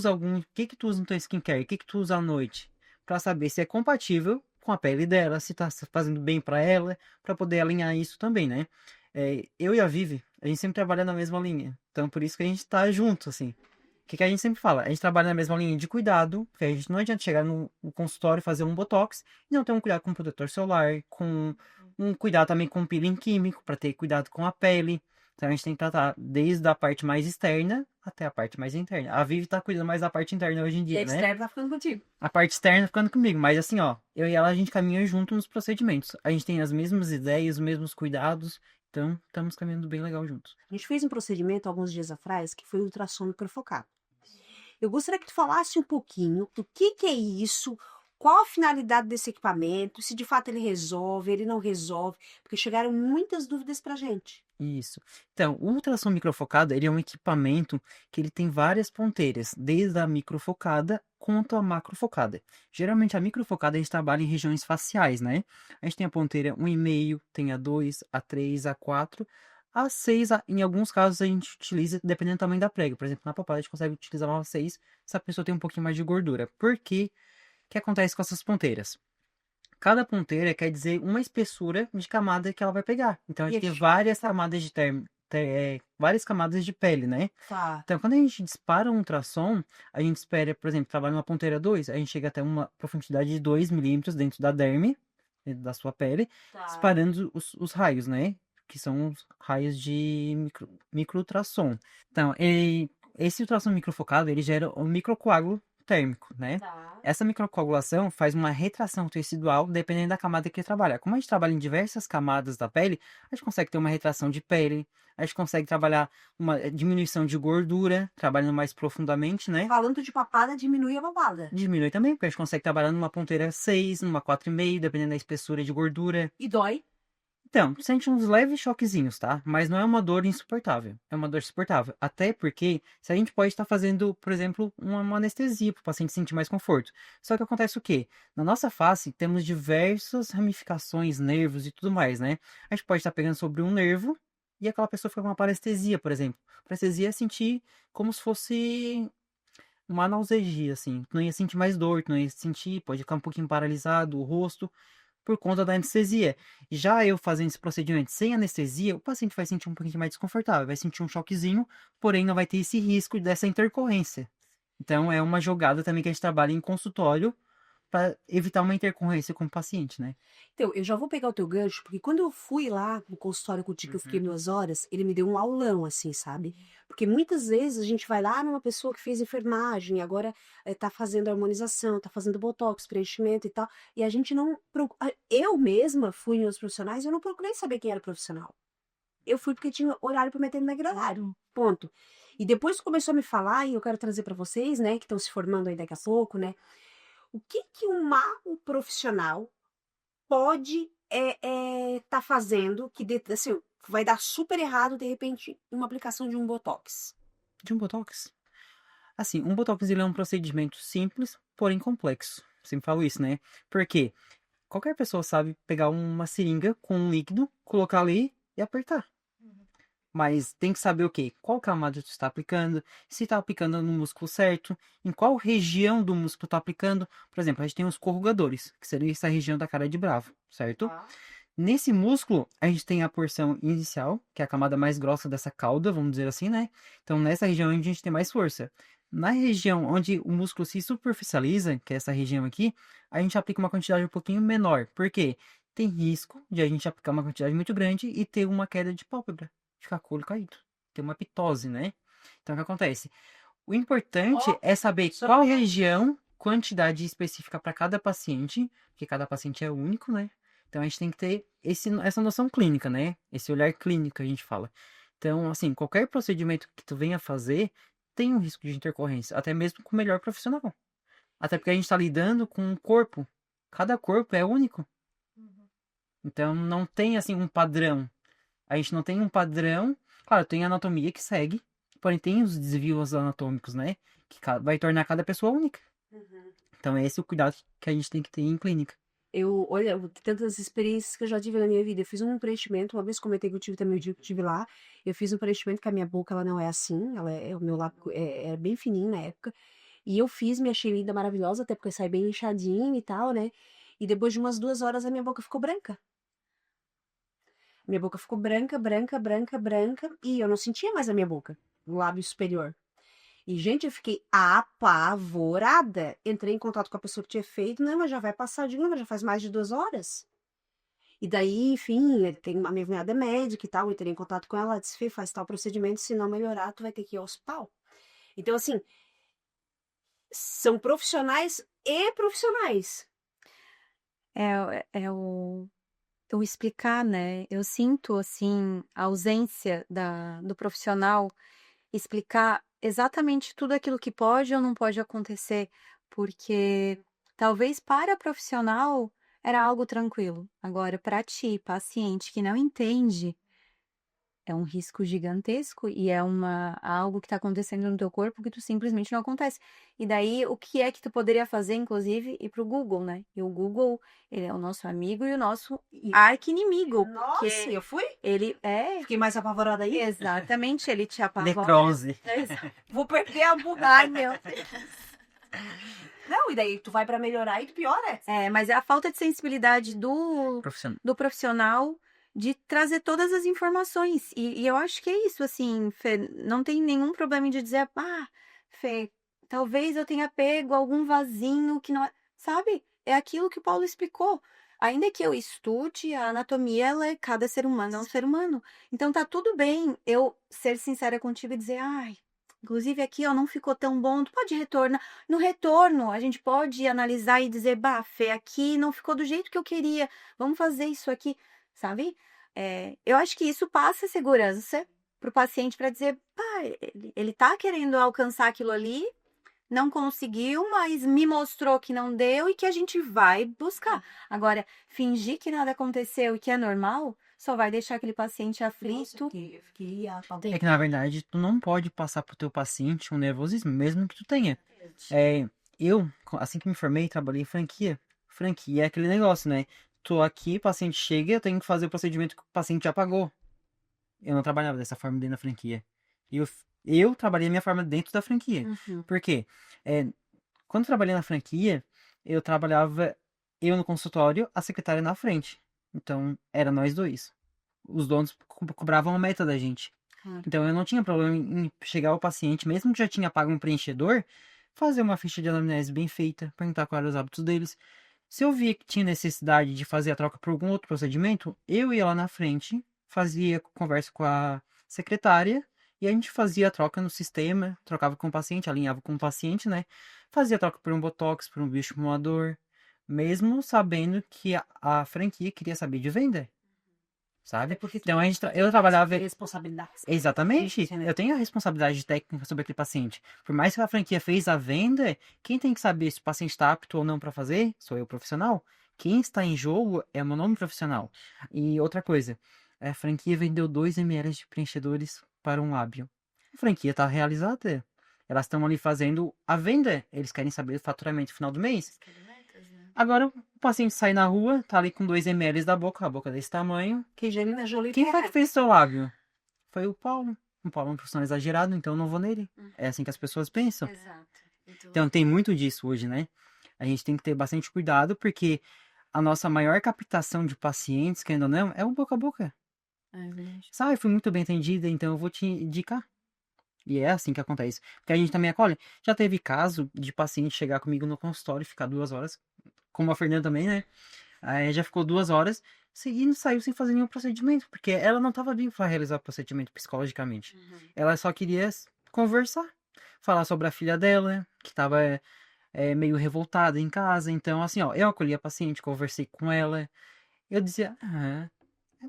que que tu usa no teu skincare? O que que tu usa à noite? Pra saber se é compatível com a pele dela, se tá fazendo bem pra ela, pra poder alinhar isso também, né? Eu e a Vivi, a gente sempre trabalha na mesma linha. Então por isso que a gente tá junto, assim. que a gente sempre fala? A gente trabalha na mesma linha de cuidado, que a gente não adianta chegar no consultório e fazer um botox e não ter um cuidado com protetor solar, com um cuidado também com peeling químico, para ter cuidado com a pele. Então a gente tem que tratar desde a parte mais externa até a parte mais interna. A Vivi tá cuidando mais da parte interna hoje em E a dia, né? externa tá ficando contigo. A parte externa ficando comigo, mas assim, ó, eu e ela a gente caminha junto nos procedimentos. A gente tem as mesmas ideias, os mesmos cuidados, então estamos caminhando bem legal juntos. A gente fez um procedimento alguns dias atrás que foi o ultrassom microfocado. Eu gostaria que tu falasse um pouquinho do que é isso, qual a finalidade desse equipamento, se de fato ele resolve, ele não resolve, porque chegaram muitas dúvidas pra gente. Isso. Então, o ultrassom microfocado, ele é um equipamento que ele tem várias ponteiras, desde a microfocada quanto a macrofocada. Geralmente a microfocada a gente trabalha em regiões faciais, né? A gente tem a ponteira 1,5, tem a 2, a 3, a 4, a 6, em alguns casos a gente utiliza, dependendo do tamanho da prega. Por exemplo, na papada a gente consegue utilizar uma 6 se a pessoa tem um pouquinho mais de gordura. Por quê? O que acontece com essas ponteiras? Cada ponteira quer dizer uma espessura de camada que ela vai pegar. Então a gente tem Ixi. várias camadas de várias camadas de pele, né? Tá. Então quando a gente dispara um ultrassom, a gente espera, por exemplo, trabalha uma ponteira 2, a gente chega até uma profundidade de 2 milímetros dentro da derme, dentro da sua pele, disparando os raios, né? Que são os raios de micro ultrassom. Então, esse ultrassom microfocado, ele gera um microcoágulo térmico, né? Tá. Essa microcoagulação faz uma retração tecidual dependendo da camada que trabalha. Como a gente trabalha em diversas camadas da pele, a gente consegue ter uma retração de pele, a gente consegue trabalhar uma diminuição de gordura, trabalhando mais profundamente, né? Falando de papada, diminui a papada. Diminui também, porque a gente consegue trabalhar numa ponteira 6, numa 4,5, dependendo da espessura de gordura. E dói. Então, sente uns leves choquezinhos, tá? Mas não é uma dor insuportável. É uma dor suportável. Até porque, se a gente pode estar fazendo, por exemplo, uma anestesia para o paciente sentir mais conforto. Só que acontece o quê? Na nossa face, temos diversas ramificações, nervos e tudo mais, né? A gente pode estar pegando sobre um nervo e aquela pessoa fica com uma parestesia, por exemplo. Parestesia é sentir como se fosse uma analgesia, assim. Tu não ia sentir mais dor, tu não ia sentir, pode ficar um pouquinho paralisado, o rosto por conta da anestesia. Já eu fazendo esse procedimento sem anestesia, o paciente vai sentir um pouquinho mais desconfortável, vai sentir um choquezinho, porém não vai ter esse risco dessa intercorrência. Então é uma jogada também que a gente trabalha em consultório para evitar uma intercorrência com o paciente, né? Então, eu já vou pegar o teu gancho, porque quando eu fui lá no consultório contigo, que eu fiquei 2 horas, ele me deu um aulão, assim, sabe? Porque muitas vezes a gente vai lá numa pessoa que fez enfermagem, agora tá fazendo harmonização, tá fazendo botox, preenchimento e tal, e a gente não. Eu mesma fui nos profissionais e eu não procurei saber quem era o profissional. Eu fui porque tinha horário para meter no naquele horário. Ponto. E depois começou a me falar, e eu quero trazer para vocês, né, que estão se formando aí daqui a pouco, né? O que que um profissional pode tá fazendo que assim, vai dar super errado de repente uma aplicação de um botox. De um botox? Assim, um botox ele é um procedimento simples, porém complexo. Sempre falo isso, né? Porque qualquer pessoa sabe pegar uma seringa com um líquido, colocar ali e apertar. Mas tem que saber o quê? Qual camada tu está aplicando, se está aplicando no músculo certo, em qual região do músculo está aplicando. Por exemplo, a gente tem os corrugadores, que seria essa região da cara de bravo, certo? Nesse músculo, a gente tem a porção inicial, que é a camada mais grossa dessa cauda, vamos dizer assim, né? Então, nessa região a gente tem mais força. Na região onde o músculo se superficializa, que é essa região aqui, a gente aplica uma quantidade um pouquinho menor. Por quê? Tem risco de a gente aplicar uma quantidade muito grande e ter uma queda de pálpebra, ficar com o olho caído, ter uma pitose, né? Então, o que acontece? O importante é saber qual região, quantidade específica para cada paciente, porque cada paciente é único, né? Então, a gente tem que ter essa noção clínica, né? Esse olhar clínico que a gente fala. Então, assim, qualquer procedimento que tu venha fazer tem um risco de intercorrência, até mesmo com o melhor profissional. Até porque a gente está lidando com um corpo. Cada corpo é único. Então, não tem, assim, um padrão. A gente não tem um padrão. Claro, tem a anatomia que segue, porém tem os desvios anatômicos, né? Que vai tornar cada pessoa única. Então, esse é o cuidado que a gente tem que ter em clínica. Olha, tantas experiências que eu já tive na minha vida. Eu fiz um preenchimento, uma vez comentei que eu tive também o dia que eu tive lá. Eu fiz um preenchimento que a minha boca ela não é assim, o meu lábio é bem fininho na época. E eu fiz, me achei linda, maravilhosa, até porque eu saí bem inchadinha e tal, né? E depois de umas 2 horas a minha boca ficou branca. Minha boca ficou branca, branca, branca, branca, e eu não sentia mais a minha boca, o lábio superior. E, gente, eu fiquei apavorada. Entrei em contato com a pessoa que tinha feito. Não, mas já vai passar de mas já faz mais de 2 horas. E daí, enfim, tem a minha cunhada é médica e tal. Eu entrei em contato com ela. Ela disse, Fê, faz tal procedimento. Se não melhorar, tu vai ter que ir ao hospital. Então, assim, são profissionais e profissionais. É o explicar, né? Eu sinto, assim, a ausência do profissional explicar exatamente tudo aquilo que pode ou não pode acontecer, porque talvez para profissional era algo tranquilo. Agora, para ti, paciente que não entende, é um risco gigantesco e é algo que está acontecendo no teu corpo que tu simplesmente não acontece. E daí, o que é que tu poderia fazer, inclusive, ir pro Google, né? E o Google, ele é o nosso amigo e o nosso arqui-inimigo. Nossa, porque eu fui? ele é Fiquei mais apavorada aí. exatamente, ele te apavora. Necrose. Vou perder a burra. Ai, meu Deus. Não, e daí tu vai pra melhorar e tu piora. É, mas é a falta de sensibilidade Profissional. do profissional de trazer todas as informações. E eu acho que é isso, assim, Fê, não tem nenhum problema de dizer, Fê, talvez eu tenha pego algum vasinho que não é. Sabe? É aquilo que o Paulo explicou. Ainda que eu estude, a anatomia, cada ser humano é um ser humano. Então tá tudo bem eu ser sincera contigo e dizer, inclusive aqui, ó, não ficou tão bom, tu pode retornar. No retorno, a gente pode analisar e dizer, Fê, aqui não ficou do jeito que eu queria, vamos fazer isso aqui, sabe? Eu acho que isso passa segurança pro paciente para dizer, ele tá querendo alcançar aquilo ali, não conseguiu, mas me mostrou que não deu e que a gente vai buscar. Agora, fingir que nada aconteceu e que é normal, só vai deixar aquele paciente aflito. Eu fiquei É que, na verdade, tu não pode passar pro teu paciente um nervosismo, mesmo que tu tenha. Eu, assim que me formei, trabalhei em franquia. Franquia é aquele negócio, né? Tô aqui, paciente chega, eu tenho que fazer o procedimento que o paciente já pagou. Eu não trabalhava dessa forma dentro da franquia. Eu trabalhei a minha forma dentro da franquia. Uhum. Por quê? Quando eu trabalhei na franquia, eu trabalhava eu no consultório, a secretária na frente. Então, era nós dois. Os donos cobravam a meta da gente. Claro. Então, eu não tinha problema em chegar ao paciente, mesmo que já tinha pago um preenchedor, fazer uma ficha de anamnese bem feita, perguntar quais eram os hábitos deles. Se eu via que tinha necessidade de fazer a troca por algum outro procedimento, eu ia lá na frente, fazia conversa com a secretária e a gente fazia a troca no sistema, trocava com o paciente, alinhava com o paciente, né? Fazia a troca por um botox, por um bioestimulador, mesmo sabendo que a franquia queria saber de venda, sabe? porque tu Então eu trabalhava. responsabilidades. Exatamente. Sim, né? Eu tenho a responsabilidade técnica sobre aquele paciente. Por mais que a franquia fez a venda, quem tem que saber se o paciente está apto ou não para fazer, sou eu, profissional. Quem está em jogo é o meu nome profissional. E outra coisa, a franquia vendeu 2 ml de preenchedores para um lábio. A franquia está realizada. Elas estão ali fazendo a venda. Eles querem saber o faturamento no final do mês. Agora o paciente sai na rua, tá ali com 2 ml da boca, a boca desse tamanho. Que Angelina Jolie Quem quer. foi que fez seu lábio? Foi o Paulo. O Paulo é um profissional exagerado, então eu não vou nele. É assim que as pessoas pensam. Exato. Então tem muito disso hoje, né? A gente tem que ter bastante cuidado, porque a nossa maior captação de pacientes, querendo ou não, é o boca a boca. É verdade. Sabe, fui muito bem atendida, então eu vou te indicar. E é assim que acontece. Porque a gente também acolhe. Já teve caso de paciente chegar comigo no consultório e ficar 2 horas, como a Fernanda também, né? Aí já ficou 2 horas e saiu sem fazer nenhum procedimento, porque ela não estava bem para realizar o procedimento psicologicamente. Ela só queria conversar, falar sobre a filha dela, que estava meio revoltada em casa. Então, assim, ó, eu acolhi a paciente, conversei com ela. Eu dizia,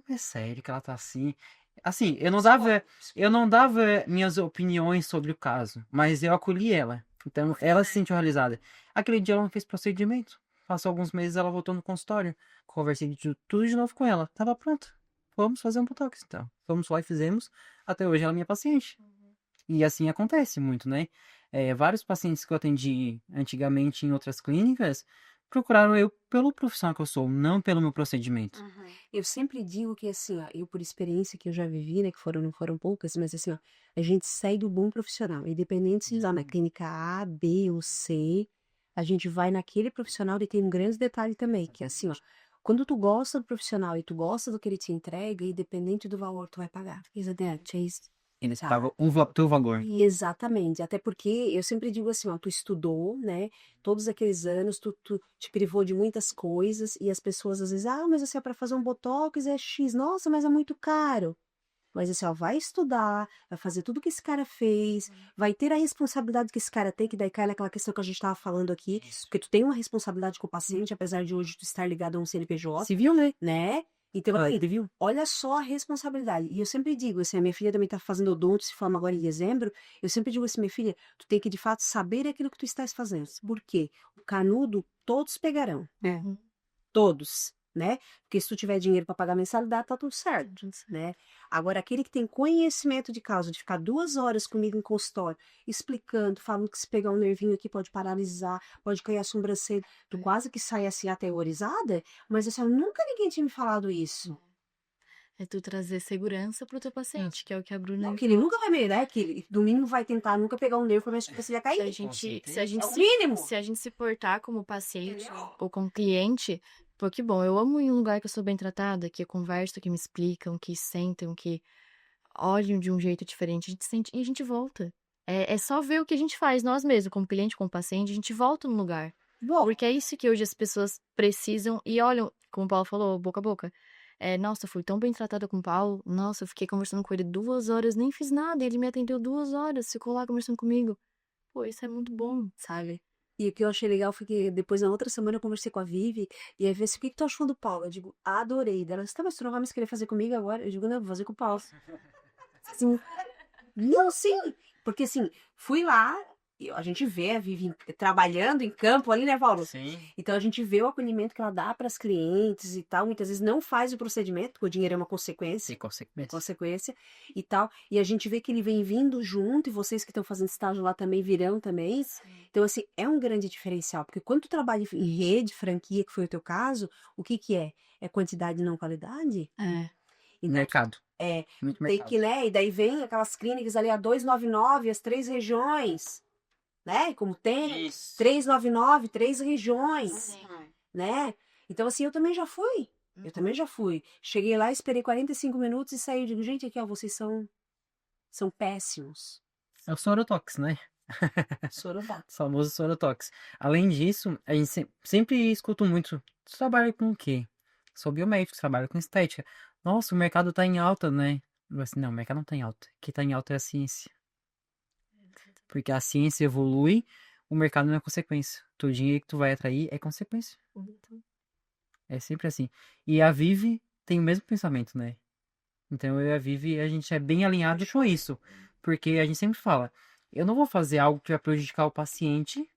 é sério que ela tá assim. Assim, eu não dava minhas opiniões sobre o caso, mas eu acolhi ela. Então, ela se sentiu realizada. Aquele dia ela não fez procedimento. Passou alguns meses, ela voltou no consultório. Conversei tudo de novo com ela. Tava pronto. Vamos fazer um botox, então. Fomos lá e fizemos. Até hoje ela é minha paciente. E assim acontece muito, né? Vários pacientes que eu atendi antigamente em outras clínicas procuraram eu pelo profissional que eu sou, não pelo meu procedimento. Eu sempre digo que assim, ó, eu por experiência que eu já vivi, né, que não foram poucas, mas assim, ó, a gente sai do bom profissional, independente se lá na clínica A, B ou C, a gente vai naquele profissional e tem um grande detalhe também, que é assim, ó, quando tu gosta do profissional e tu gosta do que ele te entrega, independente do valor, tu vai pagar. Isn't that, Chase? Eles Tá. pagam o teu valor. Exatamente, até porque eu sempre digo assim, ó, tu estudou, né, todos aqueles anos, tu te privou de muitas coisas e as pessoas às vezes, mas assim, para fazer um botox é X, nossa, mas é muito caro. Mas assim, ó, vai estudar, vai fazer tudo que esse cara fez, vai ter a responsabilidade que esse cara tem, que daí cai naquela questão que a gente estava falando aqui, porque tu tem uma responsabilidade com o paciente, apesar de hoje tu estar ligado a um CNPJ, Civil, né? né? Então, Ah, assim, civil. olha só a responsabilidade. E eu sempre digo, assim, a minha filha também está fazendo odonto, se forma agora em dezembro. Eu sempre digo assim, minha filha, tu tem que de fato saber aquilo que tu estás fazendo. Por quê? O canudo todos pegarão, Uhum. todos, né? Porque se tu tiver dinheiro para pagar mensalidade, tá tudo certo, Tudo certo. né? Agora, aquele que tem conhecimento de causa, de ficar 2 horas comigo em consultório, explicando, falando que se pegar um nervinho aqui pode paralisar, pode cair a sobrancelha, tu quase que sai assim aterrorizada, mas assim, nunca ninguém tinha me falado isso. É tu trazer segurança pro teu paciente, que é o que a Bruna Não, que ele nunca vai me, né? Que ele, no mínimo, vai tentar nunca pegar um nervo pra minha sobrancelha Se a cair. gente, É o mínimo. se a gente se portar como paciente Entendeu? ou como cliente, pô, que bom. Eu amo ir em um lugar que eu sou bem tratada, que eu converso, que me explicam, que sentam, que olham de um jeito diferente. A gente sente e a gente volta. É só ver o que a gente faz, nós mesmos, como cliente, como paciente, a gente volta no lugar. Bom, Porque é isso que hoje as pessoas precisam e olham, como o Paulo falou, boca a boca. Nossa, fui tão bem tratada com o Paulo. Nossa, eu fiquei conversando com ele 2 horas, nem fiz nada. Ele me atendeu 2 horas, ficou lá conversando comigo. Pô, isso é muito bom. sabe? E o que eu achei legal foi que depois, na outra semana, eu conversei com a Vivi e aí, o que que tu achou do Paulo? Eu digo, adorei. Dela, você tá, mas tu não vai mais querer fazer comigo agora? Eu digo, não, vou fazer com o Paulo. Assim, não, sim, porque assim, fui lá, e a gente vê a Vivi trabalhando em campo ali, né, Paulo? Sim. Então a gente vê o acolhimento que ela dá para as clientes e tal. Muitas vezes não faz o procedimento, porque o dinheiro é uma consequência. Sem consequências. Consequência e tal. E a gente vê que ele vem vindo junto, e vocês que estão fazendo estágio lá também virão também. Então, assim, é um grande diferencial, porque quando tu trabalha em rede, franquia, que foi o teu caso, o que que é? É quantidade e não qualidade? É. Então, Mercado. é, Muito tem mercado. que, né? E daí vem aquelas clínicas ali a 299, as 3 regiões, né? Como tem, Isso. 399, 3 regiões, Sim. né? Então, assim, eu também já fui. Eu também já fui. Cheguei lá, esperei 45 minutos e saí. Eu digo, gente, aqui, ó, vocês são péssimos. É o Sorotox, né? Sorovax. O famoso Sorotox. Além disso, a gente sempre escuta muito. Você trabalha com o quê? Sou biomédico, trabalho com estética. Nossa, o mercado tá em alta, né? Eu assim, não, o mercado não tá em alta. O que tá em alta é a ciência. Porque a ciência evolui, o mercado não é consequência. O dinheiro que tu vai atrair é consequência. É sempre assim. E a Vive tem o mesmo pensamento, né? Então eu e a Vivi, a gente é bem alinhado com isso. Porque a gente sempre fala, eu não vou fazer algo que vai prejudicar o paciente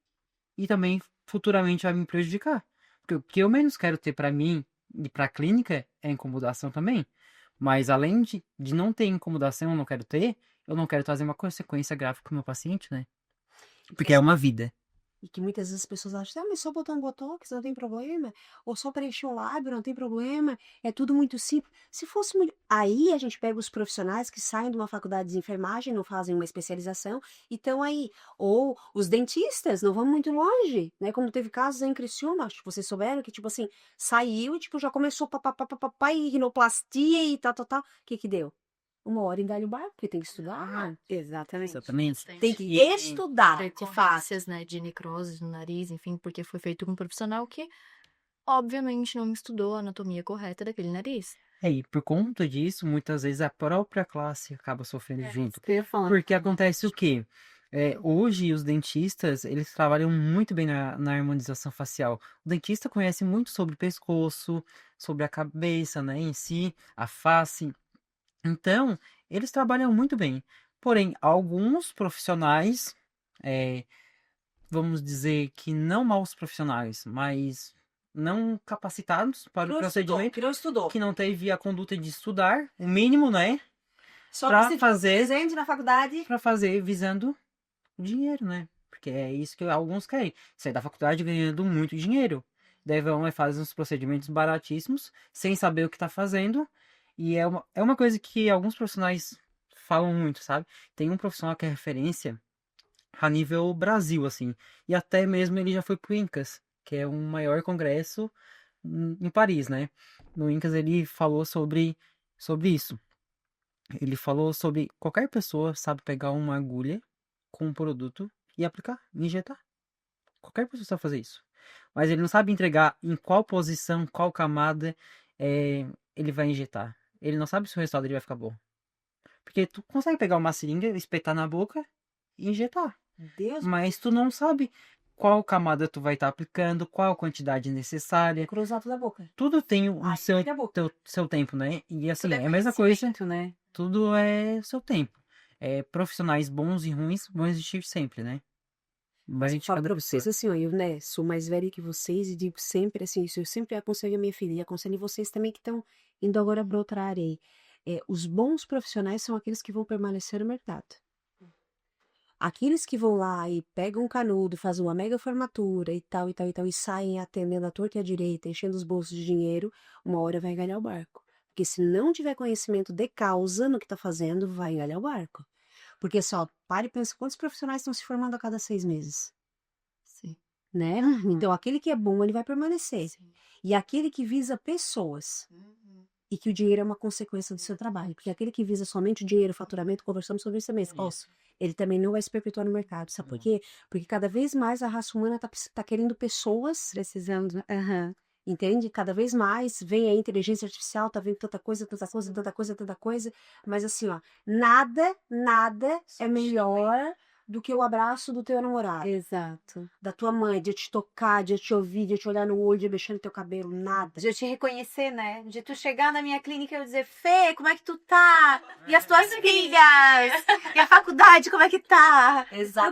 e também futuramente vai me prejudicar. Porque o que eu menos quero ter pra mim e pra clínica é incomodação também. Mas além de não ter incomodação, eu não quero trazer uma consequência grave pro meu paciente, né? Porque é uma vida. E que muitas vezes as pessoas acham, mas só botar um botox não tem problema, ou só preencher um lábio não tem problema, é tudo muito simples. Se fosse muito. Aí a gente pega os profissionais que saem de uma faculdade de enfermagem, não fazem uma especialização, e estão aí. Ou os dentistas, não vamos muito longe, né? Como teve casos em Criciúma, acho que vocês souberam que, tipo assim, saiu e, tipo, já começou papapá, e rinoplastia e tal, tal, tal. O que que deu? 1 hora em galho barco, porque tem que estudar. Exatamente. Exatamente. Tem que E- estudar, de fato. Recorrências, né, de necrose no nariz, enfim, porque foi feito com um profissional que, obviamente, não estudou a anatomia correta daquele nariz. E por conta disso, muitas vezes a própria classe acaba sofrendo junto. Eu ia falar. Porque acontece o quê? Hoje os dentistas, eles trabalham muito bem na harmonização facial. O dentista conhece muito sobre o pescoço, sobre a cabeça, né, em si, a face. Então, eles trabalham muito bem. Porém, alguns profissionais, é, vamos dizer que não maus profissionais, mas não capacitados para o procedimento, Que não estudou. que não teve a conduta de estudar, o mínimo, né? Só Pra que se fazer- presente na faculdade. Para fazer visando dinheiro, né? Porque é isso que alguns querem. Sair da faculdade ganhando muito dinheiro. Daí vão e fazem uns procedimentos baratíssimos, sem saber o que tá fazendo. E é uma coisa que alguns profissionais falam muito, sabe? Tem um profissional que é referência a nível Brasil, assim. E até mesmo ele já foi pro INCAS, que é um maior congresso em Paris, né? No INCAS ele falou sobre isso. Ele falou sobre qualquer pessoa sabe pegar uma agulha com um produto e aplicar, injetar. Qualquer pessoa sabe fazer isso. Mas ele não sabe entregar em qual posição, qual camada ele vai injetar. Ele não sabe se o resultado ele vai ficar bom. Porque tu consegue pegar uma seringa, espetar na boca e injetar. Deus, Mas tu não sabe qual camada tu vai estar aplicando, qual a quantidade necessária. cruzado da boca. Tudo tem um Ai, seu, minha boca. seu tempo, né? E assim, Tudo é a mesma coisa. conhecimento, né? Tudo é seu tempo. Profissionais bons e ruins vão existir sempre, né? Vai Eu de falo cada pra pessoa. vocês assim, ó, eu, né, sou mais velha que vocês e digo sempre assim, isso eu sempre aconselho a minha filha e aconselho vocês também que estão indo agora pra outra área aí. Os bons profissionais são aqueles que vão permanecer no mercado. Aqueles que vão lá e pegam um canudo, fazem uma mega formatura e tal, e tal, e tal, e saem atendendo a torta e a direita, enchendo os bolsos de dinheiro, uma hora vai engalhar o barco. Porque se não tiver conhecimento de causa no que tá fazendo, vai engalhar o barco. Porque só, pare e pensa, quantos profissionais estão se formando a cada 6 meses? Sim. Né? Então, aquele que é bom, ele vai permanecer. E aquele que visa pessoas. E que o dinheiro é uma consequência do seu trabalho. Porque aquele que visa somente o dinheiro, o faturamento, conversamos sobre isso também. Falso. Ele também não vai se perpetuar no mercado. Sabe por quê? Porque cada vez mais a raça humana tá querendo pessoas, Precisando. Aham. entende? Cada vez mais vem a inteligência artificial, tá vendo tanta coisa, tanta coisa, tanta coisa, tanta coisa. Mas assim, ó, nada é melhor do que o abraço do teu namorado, Exato. da tua mãe, de te tocar, de te ouvir, de te olhar no olho, de mexer no teu cabelo, nada. De eu te reconhecer, né? De tu chegar na minha clínica e eu dizer, Fê, como é que tu tá? E as tuas filhas? E a faculdade, como é que tá?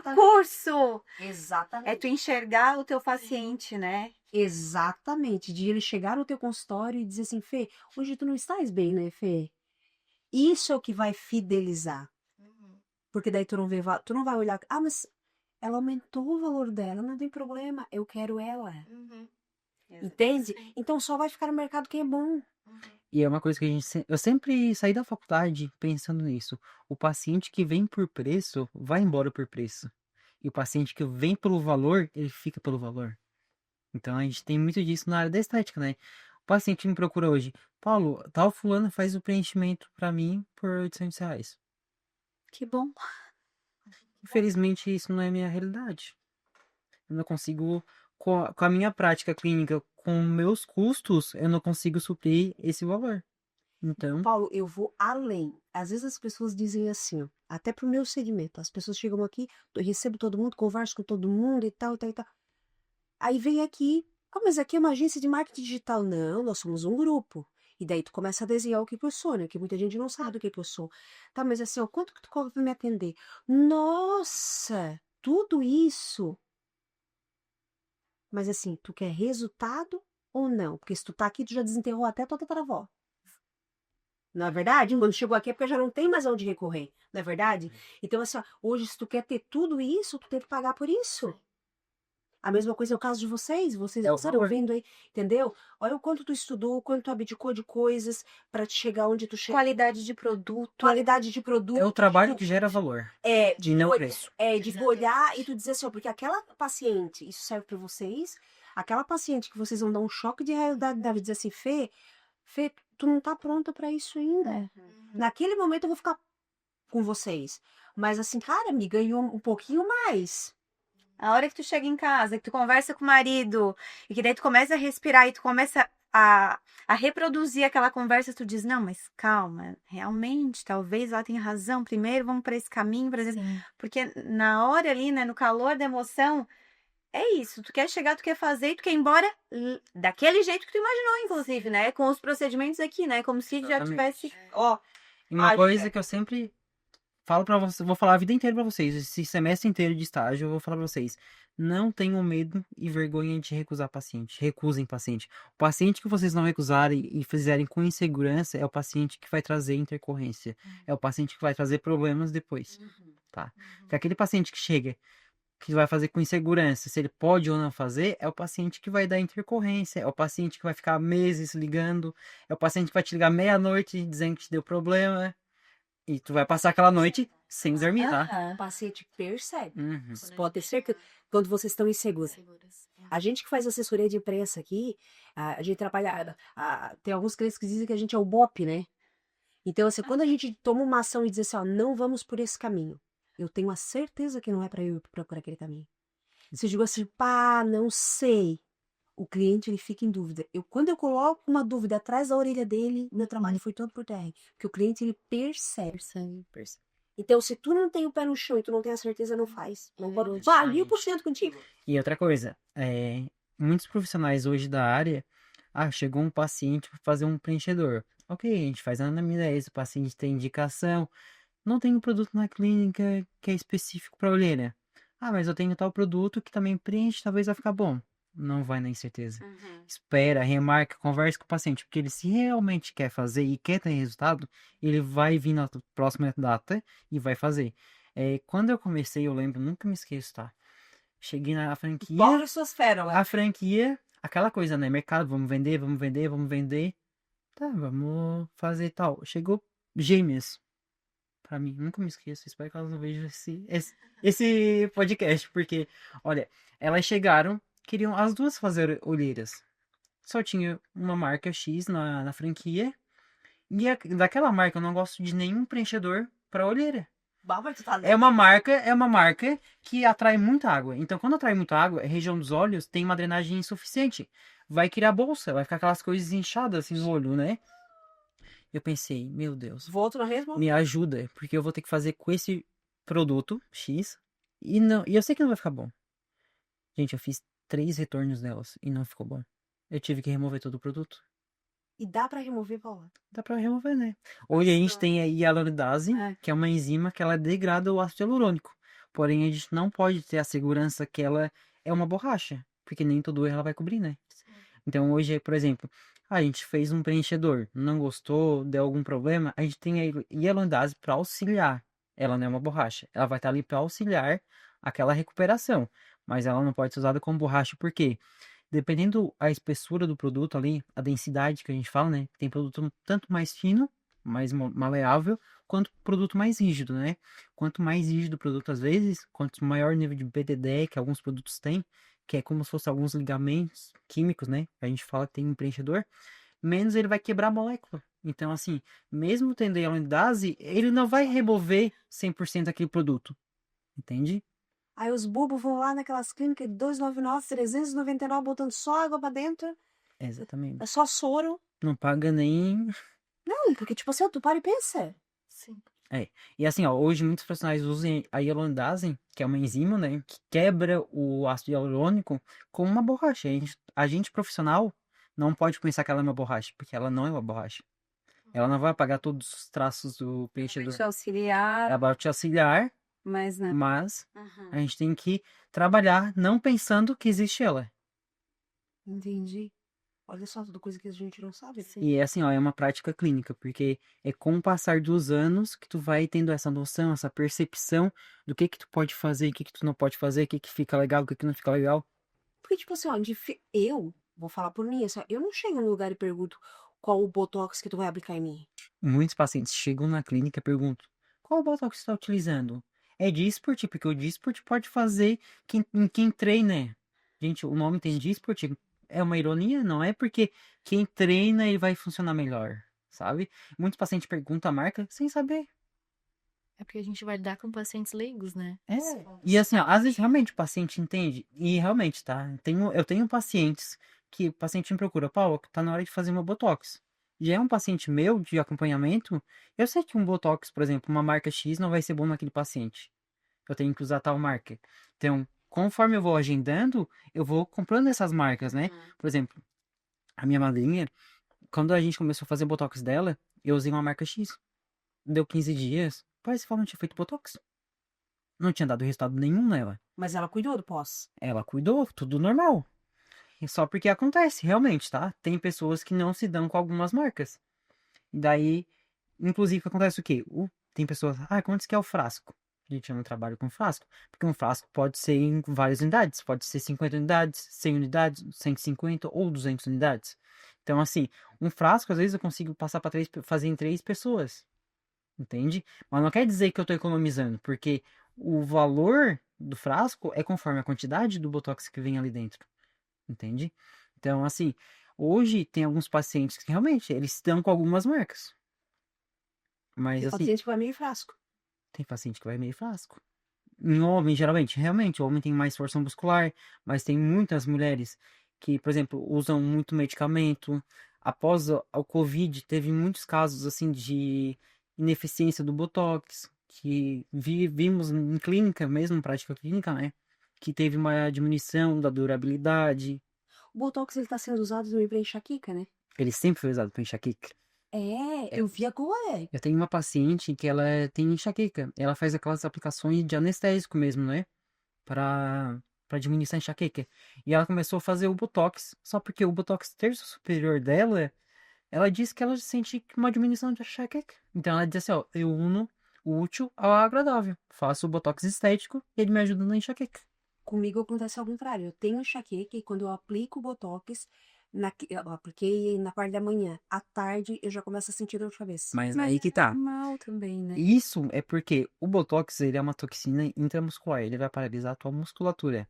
O curso? Exatamente. É tu enxergar o teu paciente, né? Exatamente. De ele chegar no teu consultório e dizer assim, Fê, hoje tu não estás bem, né, Fê? Isso é o que vai fidelizar. Porque daí tu não vai olhar, mas ela aumentou o valor dela, não tem problema, eu quero ela. Entende? Então só vai ficar no mercado quem é bom. E é uma coisa que eu sempre saí da faculdade pensando nisso. O paciente que vem por preço, vai embora por preço. E o paciente que vem pelo valor, ele fica pelo valor. Então a gente tem muito disso na área da estética, né? O paciente me procura hoje. Paulo, tal fulano faz o preenchimento pra mim por R$ 800. Que bom. Infelizmente, isso não é minha realidade. Eu não consigo, com a minha prática clínica, com meus custos, eu não consigo suprir esse valor. Então, Paulo, eu vou além. Às vezes as pessoas dizem assim, ó, até pro meu segmento, as pessoas chegam aqui, eu recebo todo mundo, converso com todo mundo e tal, e tal, e tal. Aí vem aqui, mas aqui é uma agência de marketing digital. Não, nós somos um grupo. E daí tu começa a desenhar o que eu sou, né? Que muita gente não sabe o que eu sou. Tá, mas assim, ó, quanto que tu cobra pra me atender? Nossa, tudo isso. Mas assim, tu quer resultado ou não? Porque se tu tá aqui, tu já desenterrou até tua tataravó. Não é verdade? Quando chegou aqui é porque já não tem mais onde recorrer. Não é verdade? Então, assim, ó, hoje, se tu quer ter tudo isso, tu tem que pagar por isso. A mesma coisa é o caso de vocês. Vocês É o estão valor. vendo aí, entendeu? Olha o quanto tu estudou, o quanto tu abdicou de coisas pra te chegar onde tu chega. Qualidade de produto. Qualidade de produto. é o trabalho que gera valor, de não preço. De olhar e tu dizer assim, ó, porque aquela paciente, isso serve pra vocês, aquela paciente que vocês vão dar um choque de realidade da vida, dizer assim, Fê, tu não tá pronta pra isso ainda. É. Naquele momento eu vou ficar com vocês. Mas assim, cara, me ganhou um pouquinho mais. A hora que tu chega em casa, que tu conversa com o marido, e que daí tu começa a respirar e tu começa a reproduzir aquela conversa, tu diz, não, mas calma, realmente, talvez ela tenha razão. Primeiro vamos para esse caminho, por exemplo. Sim. Porque na hora ali, né, no calor da emoção, é isso. Tu quer chegar, tu quer fazer e tu quer ir embora daquele jeito que tu imaginou, inclusive, né? Com os procedimentos aqui, né? Como se já Exatamente. tivesse, ó, E uma Acho coisa que eu sempre falo pra vocês, vou falar a vida inteira pra vocês, esse semestre inteiro de estágio, eu vou falar pra vocês, não tenham medo e vergonha de recusar paciente, recusem paciente. O paciente que vocês não recusarem e fizerem com insegurança é o paciente que vai trazer intercorrência, é o paciente que vai trazer problemas depois, tá? Porque aquele paciente que chega, que vai fazer com insegurança, se ele pode ou não fazer, é o paciente que vai dar intercorrência, é o paciente que vai ficar meses ligando, é o paciente que vai te ligar meia-noite dizendo que te deu problema, e tu vai passar aquela noite sem dormir, tá? O paciente percebe. Uhum. Você pode ter certeza quando vocês estão inseguros. A gente que faz assessoria de imprensa aqui, a gente trabalha. Tem alguns clientes que dizem que a gente é o BOP, né? Então, assim, quando a gente toma uma ação e diz assim, ó, não vamos por esse caminho, eu tenho a certeza que não é para eu ir procurar aquele caminho. Se eu digo assim, pá, não sei, o cliente ele fica em dúvida. Quando eu coloco uma dúvida atrás da orelha dele, meu trabalho foi todo por terra. Porque o cliente ele percebe. Percebe. Então, se tu não tem o pé no chão e tu não tem a certeza, não faz. Não parou. Isso Vá, aí. 1000% contigo. E outra coisa, muitos profissionais hoje da área, chegou um paciente para fazer um preenchedor. Ok, a gente faz a anamnese, o paciente tem indicação, não tem um produto na clínica que é específico para olheira. Mas eu tenho tal produto que também preenche, talvez vai ficar bom. Não vai na incerteza. Espera, remarca, conversa com o paciente, porque ele se realmente quer fazer e quer ter resultado, ele vai vir na próxima data e vai fazer. Quando eu comecei, eu lembro, nunca me esqueço, tá? Cheguei na franquia, Borra suas pérolas. a franquia, aquela coisa, né? Mercado, vamos vender, vamos vender, vamos vender. Tá, vamos fazer tal. Chegou gêmeas pra mim, nunca me esqueço. Espero que elas não vejam esse podcast, porque, olha, elas chegaram, queriam as duas fazer olheiras. Só tinha uma marca X na franquia, e daquela marca eu não gosto de nenhum preenchedor pra olheira. Bah, mas tu tá É uma marca que atrai muita água. Então, quando atrai muita água, a região dos olhos tem uma drenagem insuficiente. Vai criar bolsa, vai ficar aquelas coisas inchadas assim no olho, né? Eu pensei, meu Deus, Volto na mesma. me ajuda, porque eu vou ter que fazer com esse produto X e eu sei que não vai ficar bom. Gente, eu fiz 3 retornos delas e não ficou bom. Eu tive que remover todo o produto. E dá pra remover, Paula? Dá pra remover, né? Hoje a gente tem aí a hialuronidase, que é uma enzima que ela degrada o ácido hialurônico. Porém, a gente não pode ter a segurança que ela é uma borracha, porque nem todo erro ela vai cobrir, né? Então hoje, por exemplo, a gente fez um preenchedor, não gostou, deu algum problema, a gente tem a hialuronidase para auxiliar. Ela não é uma borracha, ela vai estar ali para auxiliar aquela recuperação, mas ela não pode ser usada como borracha, por quê? Dependendo a espessura do produto ali, a densidade que a gente fala, né? Tem produto tanto mais fino, mais maleável, quanto produto mais rígido, né? Quanto mais rígido o produto, às vezes, quanto maior nível de BDD que alguns produtos têm, que é como se fosse alguns ligamentos químicos, né? A gente fala que tem um preenchedor, menos ele vai quebrar a molécula. Então, assim, mesmo tendo a hialuronidase, ele não vai remover 100% aquele produto, entende? Aí os bobos vão lá naquelas clínicas de 299, 399, botando só água pra dentro. Exatamente. É só soro. Não paga nem... Não, porque tipo assim, ó, tu para e pensa. Sim. E assim, ó, hoje muitos profissionais usam a hialuronidase, que é uma enzima, né, que quebra o ácido hialurônico como uma borracha. A gente profissional não pode pensar que ela é uma borracha, porque ela não é uma borracha. Ela não vai apagar todos os traços do preenchedor. Te auxiliar, Ela vai te auxiliar, mas não. mas Uhum. a gente tem que trabalhar não pensando que existe ela. Entendi. Olha só, tudo coisa que a gente não sabe. E assim, ó, é uma prática clínica, porque é com o passar dos anos que tu vai tendo essa noção, essa percepção do que tu pode fazer, o que tu não pode fazer, o que fica legal, o que não fica legal. Porque, tipo assim, ó, eu vou falar por mim, assim, ó, eu não chego no lugar e pergunto qual o botox que tu vai aplicar em mim. Muitos pacientes chegam na clínica e perguntam: qual botox você está utilizando? É Dysport, porque o Dysport pode fazer em quem treina. Gente, o nome tem Dysport, é uma ironia, não é porque quem treina ele vai funcionar melhor, sabe? Muitos pacientes perguntam a marca sem saber. É porque a gente vai lidar com pacientes leigos, né? E assim, ó, às vezes realmente o paciente entende, e realmente, tá? Eu tenho pacientes que o paciente me procura, Paulo, tá na hora de fazer uma botox. Já é um paciente meu de acompanhamento, eu sei que um botox, por exemplo, uma marca X não vai ser bom naquele paciente. Eu tenho que usar tal marca. Então, conforme eu vou agendando, eu vou comprando essas marcas, né? Por exemplo, a minha madrinha, quando a gente começou a fazer botox dela, eu usei uma marca X. Deu 15 dias, parece que ela não tinha feito botox. Não tinha dado resultado nenhum nela. Mas ela cuidou do pós. Ela cuidou, tudo normal. E só porque acontece, realmente, tá? Tem pessoas que não se dão com algumas marcas. Daí, inclusive, acontece o quê? Tem pessoas, quantos que é o frasco? Gente, eu não trabalho com frasco. Porque um frasco pode ser em várias unidades. Pode ser 50 unidades, 100 unidades, 150 ou 200 unidades. Então, assim, um frasco, às vezes, eu consigo passar para fazer em 3 pessoas. Entende? Mas não quer dizer que eu estou economizando, porque o valor do frasco é conforme a quantidade do botox que vem ali dentro. Entende? Então, assim, hoje tem alguns pacientes que realmente eles estão com algumas marcas. Mas Tem assim, paciente que vai meio frasco. tem paciente que vai meio frasco. Em homem, geralmente, realmente, o homem tem mais força muscular, mas tem muitas mulheres que, por exemplo, usam muito medicamento. Após o Covid, teve muitos casos, assim, de ineficiência do Botox, que vimos em clínica mesmo, prática clínica, né? Que teve uma diminuição da durabilidade. O Botox, ele tá sendo usado também pra enxaqueca, né? Ele sempre foi usado para enxaqueca. Eu vi agora. Eu tenho uma paciente que ela tem enxaqueca. Ela faz aquelas aplicações de anestésico mesmo, né? Para diminuir essa enxaqueca. E ela começou a fazer o Botox. Só porque o Botox terço superior dela, ela disse que ela sente uma diminuição de enxaqueca. Então ela disse assim, ó, eu uno o útil ao agradável. Faço o Botox estético e ele me ajuda na enxaqueca. Comigo acontece ao contrário. Eu tenho enxaqueca e quando eu aplico o Botox, eu apliquei na parte da manhã. À tarde, eu já começo a sentir dor de cabeça. Mas aí que tá. Normal também, né? Isso é porque o Botox, ele é uma toxina intramuscular, ele vai paralisar a tua musculatura.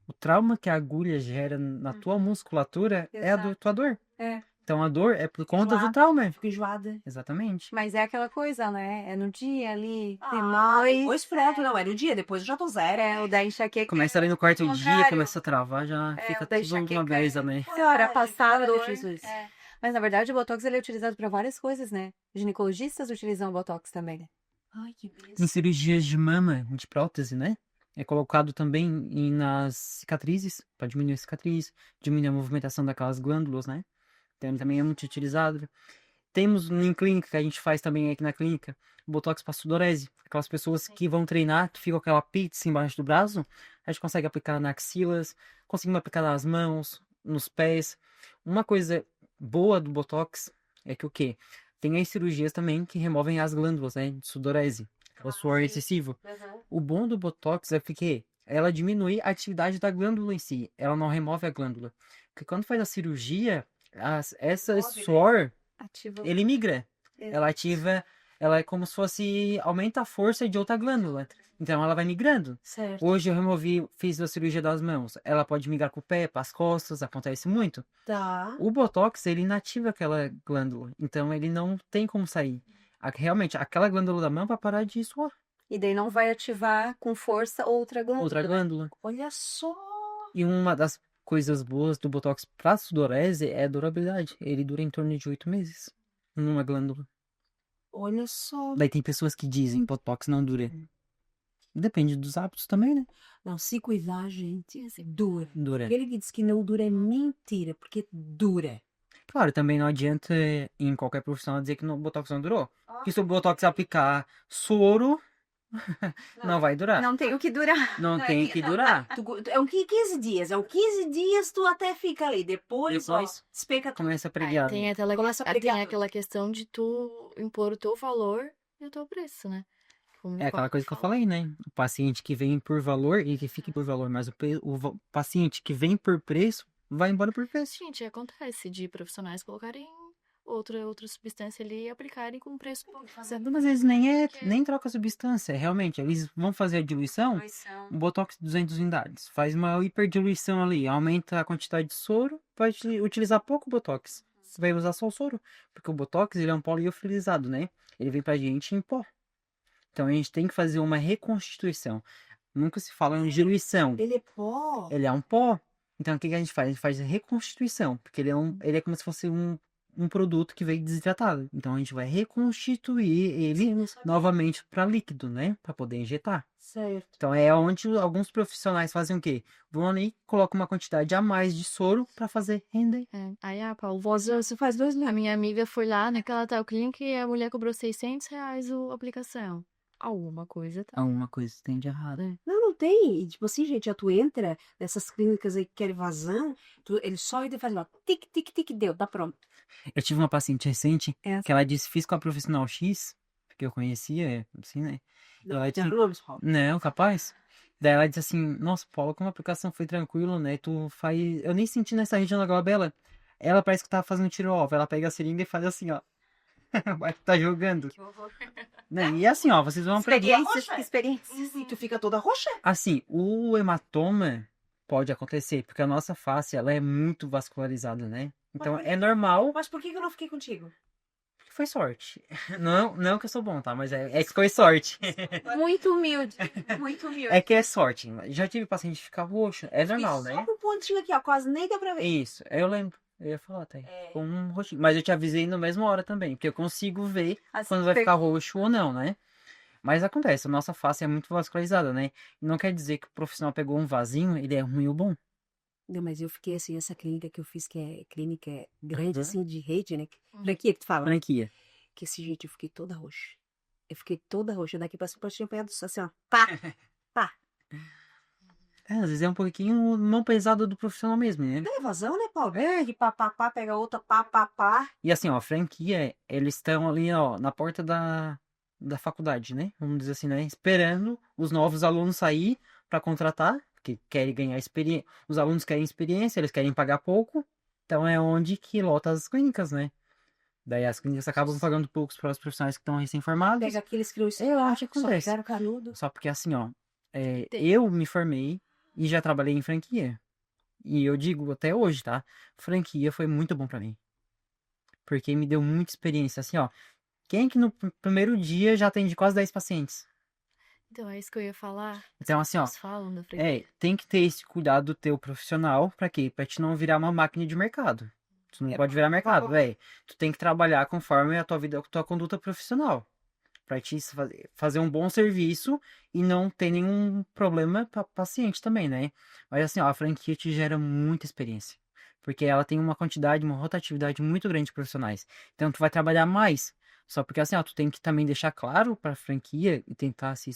O trauma que a agulha gera na tua musculatura é a Exato. tua dor. É. Então a dor é por conta do Enjoada. trauma. Fico enjoada. Exatamente. Mas é aquela coisa, né? É no dia ali, Ah, demais. depois pronto, não. É no dia, depois eu já tô zero. É, o da enxaqueca. Começa ali no quarto dia, contrário. começa a travar, já É, fica o da tudo uma enxaqueca beleza, né? Senhora, passada Glória dor. a Jesus. É. Mas na verdade o Botox ele é utilizado para várias coisas, né? Ginecologistas utilizam o Botox também. Ai, que Em beleza. cirurgias de mama, de prótese, né? É colocado também nas cicatrizes, para diminuir a cicatriz, diminuir a movimentação daquelas glândulas, né? Então ele também é muito utilizado. Temos em clínica, que a gente faz também aqui na clínica, Botox para sudorese. Aquelas pessoas que vão treinar, que ficam com aquela pizza embaixo do braço, a gente consegue aplicar nas axilas, conseguimos aplicar nas mãos, nos pés. Uma coisa boa do Botox é que o quê? Tem as cirurgias também que removem as glândulas, né, de sudorese, o suor excessivo. O bom do Botox é que ela diminui a atividade da glândula em si, ela não remove a glândula. Porque quando faz a cirurgia, essa Remove, né? suor, Ativa. ele migra. Exato. Ela ativa, ela é como se fosse, aumenta a força de outra glândula. Então ela vai migrando. Certo. Hoje eu fiz a cirurgia das mãos. Ela pode migrar pro pé, pras costas, acontece muito. Tá. O Botox, ele inativa aquela glândula. Então ele não tem como sair. Realmente, aquela glândula da mão vai parar de suar. E daí não vai ativar com força outra glândula. Outra glândula. Olha só. E uma das coisas boas do Botox pra sudorese é a durabilidade. Ele dura em torno de 8 meses numa glândula. Olha só. Daí tem pessoas que dizem que Botox não dura. Depende dos hábitos também, né? Não, se cuidar, gente, dura. Dura. Aquele que diz que não dura é mentira, porque dura. Claro, também não adianta em qualquer profissional dizer que o Botox não durou. Porque se o Botox aplicar soro, não vai durar. Não tem o que durar. Não tem que durar. É um 15 dias. É um 15 dias, tu até fica ali. Depois, ó, Depois despeca tudo. começa a Aí preguiar. tem aquela, Começa a tem pregar. aquela questão de tu impor o teu valor e o teu preço, né? Como É aquela coisa que eu falei, né? O paciente que vem por valor e que fica por valor, mas o paciente que vem por preço vai embora por preço. Gente, acontece de profissionais colocarem outra substância ali e aplicarem com preço. Muitas vezes nem troca substância, realmente. Eles vão fazer a diluição, um Botox de 200 unidades. Faz uma hiperdiluição ali, aumenta a quantidade de soro, vai utilizar pouco Botox. Você vai usar só o soro, porque o Botox ele é um poliofilizado, né? Ele vem pra gente em pó. Então a gente tem que fazer uma reconstituição. Nunca se fala em diluição. Ele é pó. Ele é um pó. Então o que a gente faz? A gente faz a reconstituição, porque ele é como se fosse um produto que veio desidratado. Então a gente vai reconstituir ele Sim, não sabia. novamente para líquido, né? Para poder injetar. Certo. Então é onde alguns profissionais fazem o quê? Vão ali, colocam uma quantidade a mais de soro para fazer render. É. Aí, Paulo, você faz 2 meses. A minha amiga foi lá naquela tal clínica e a mulher cobrou R$600 a aplicação. Alguma coisa tá. Alguma coisa tem de errado. Não tem. E, tipo assim, gente, tu entra nessas clínicas aí que querem vazão, ele só entra e faz lá, tic, tic, tic, deu, tá pronto. Eu tive uma paciente recente É. que ela disse, fiz com a profissional X, que eu conhecia, assim, né? Não, Ela tem disse, nomes, Paulo. não, capaz. Daí ela disse assim, nossa, Paula, como a aplicação foi tranquila, né? Tu faz... Eu nem senti nessa região da glabela. Ela parece que tava fazendo tiro-alvo. Ela pega a seringa e faz assim, ó. Vai que tá jogando. Que horror. Né? E assim, ó, vocês vão aprender. Experiências. E tu fica toda roxa. Assim, o hematoma pode acontecer, porque a nossa face, ela é muito vascularizada, né? Então Mas- é normal. Mas por que eu não fiquei contigo? foi sorte. Não que eu sou bom, tá? Mas é que foi sorte. Muito humilde. Muito humilde. É que é sorte. Já tive paciente ficar roxo. É normal, Só né? com o pontinho aqui, ó, quase nem deu pra ver. Isso. Eu lembro. Eu ia falar até. É. Com um roxinho. Mas eu te avisei na mesma hora também. Porque eu consigo ver Assim, quando vai ficar roxo ou não, né? Mas acontece. A nossa face é muito vascularizada, né? E não quer dizer que o profissional pegou um vasinho, ele é ruim ou bom. Não, mas eu fiquei assim, essa clínica que eu fiz, que é clínica grande, Uhum. assim, de rede, né? Uhum. Franquia que tu fala. Franquia. Que esse jeito eu fiquei toda roxa. Eu fiquei toda roxa. Daqui pra cima, tinha apanhado assim, ó. Pá! Pá! É, às vezes é um pouquinho mão pesada do profissional mesmo, né? Não é evasão, né, Paulo? É. Que pá, pá, pá, pega outra, pá, pá, pá. E assim, ó, a franquia, eles estão ali, ó, na porta da faculdade, né? Vamos dizer assim, né? Esperando os novos alunos sair para contratar, porque querem ganhar experiência. Os alunos querem experiência, eles querem pagar pouco. Então é onde que lota as clínicas, né? Daí as clínicas acabam pagando poucos para os profissionais que estão recém-formados. Pega aqueles que não Eu acho que só acontece. pegaram canudo. Só porque assim, ó, eu me formei e já trabalhei em franquia. E eu digo até hoje, tá? Franquia foi muito bom para mim. Porque me deu muita experiência. Assim, ó, quem que no primeiro dia já atende quase 10 pacientes? Então, é isso que eu ia falar. Então, assim, ó, Eles falam da franquia. tem que ter esse cuidado do teu profissional. Pra quê? Pra te não virar uma máquina de mercado. Tu não pode virar mercado, velho. Tu tem que trabalhar conforme a tua vida, a tua conduta profissional. Pra te fazer um bom serviço e não ter nenhum problema pra paciente também, né? Mas assim, ó, a franquia te gera muita experiência. Porque ela tem uma quantidade, uma rotatividade muito grande de profissionais. Então tu vai trabalhar mais. Só porque assim, ó, tu tem que também deixar claro pra franquia e tentar se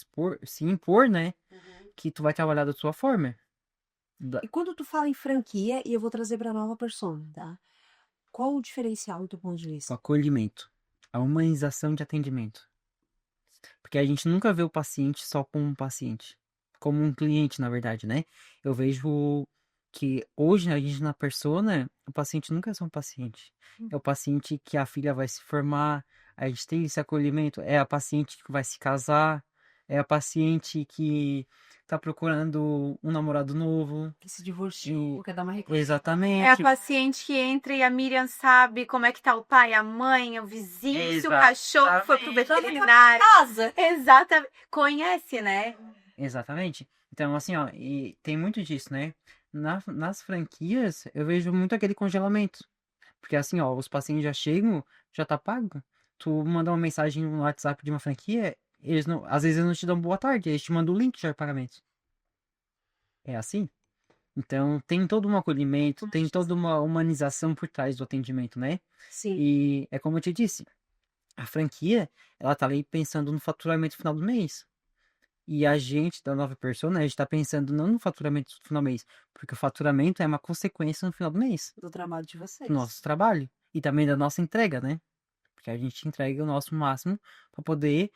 impor, né? Que tu vai trabalhar da tua forma. E quando tu fala em franquia, e eu vou trazer pra nova persona, tá? Qual o diferencial do teu ponto de O vista? acolhimento. A humanização de atendimento. Porque a gente nunca vê o paciente só como um paciente. Como um cliente, na verdade, né? Eu vejo que hoje, a gente na persona, o paciente nunca é só um paciente. É o paciente que a filha vai se formar, a gente tem esse acolhimento. É a paciente que vai se casar, é a paciente que tá procurando um namorado novo. Que se divorciou, quer dar uma reclamação. É a Exatamente. paciente que entra e a Miriam sabe como é que tá o pai, a mãe, o vizinho, se o cachorro foi pro veterinário. Casa! Exatamente. Conhece, né? Exatamente. Então, assim, ó, e tem muito disso, né? Nas franquias, eu vejo muito aquele congelamento. Porque assim, ó, os pacientes já chegam, já tá pago. Tu manda uma mensagem no WhatsApp de uma franquia, eles não, às vezes eles não te dão boa tarde, eles te mandam o link já de pagamento. É assim? Então, tem todo um acolhimento, tem toda uma humanização por trás do atendimento, né? Sim. E é como eu te disse, a franquia, ela tá ali pensando no faturamento final do mês. E a gente, da nova persona, a gente tá pensando não no faturamento no final do mês, porque o faturamento é uma consequência no final do mês Do trabalho de vocês. do nosso trabalho e também da nossa entrega, né? Porque a gente entrega o nosso máximo para poder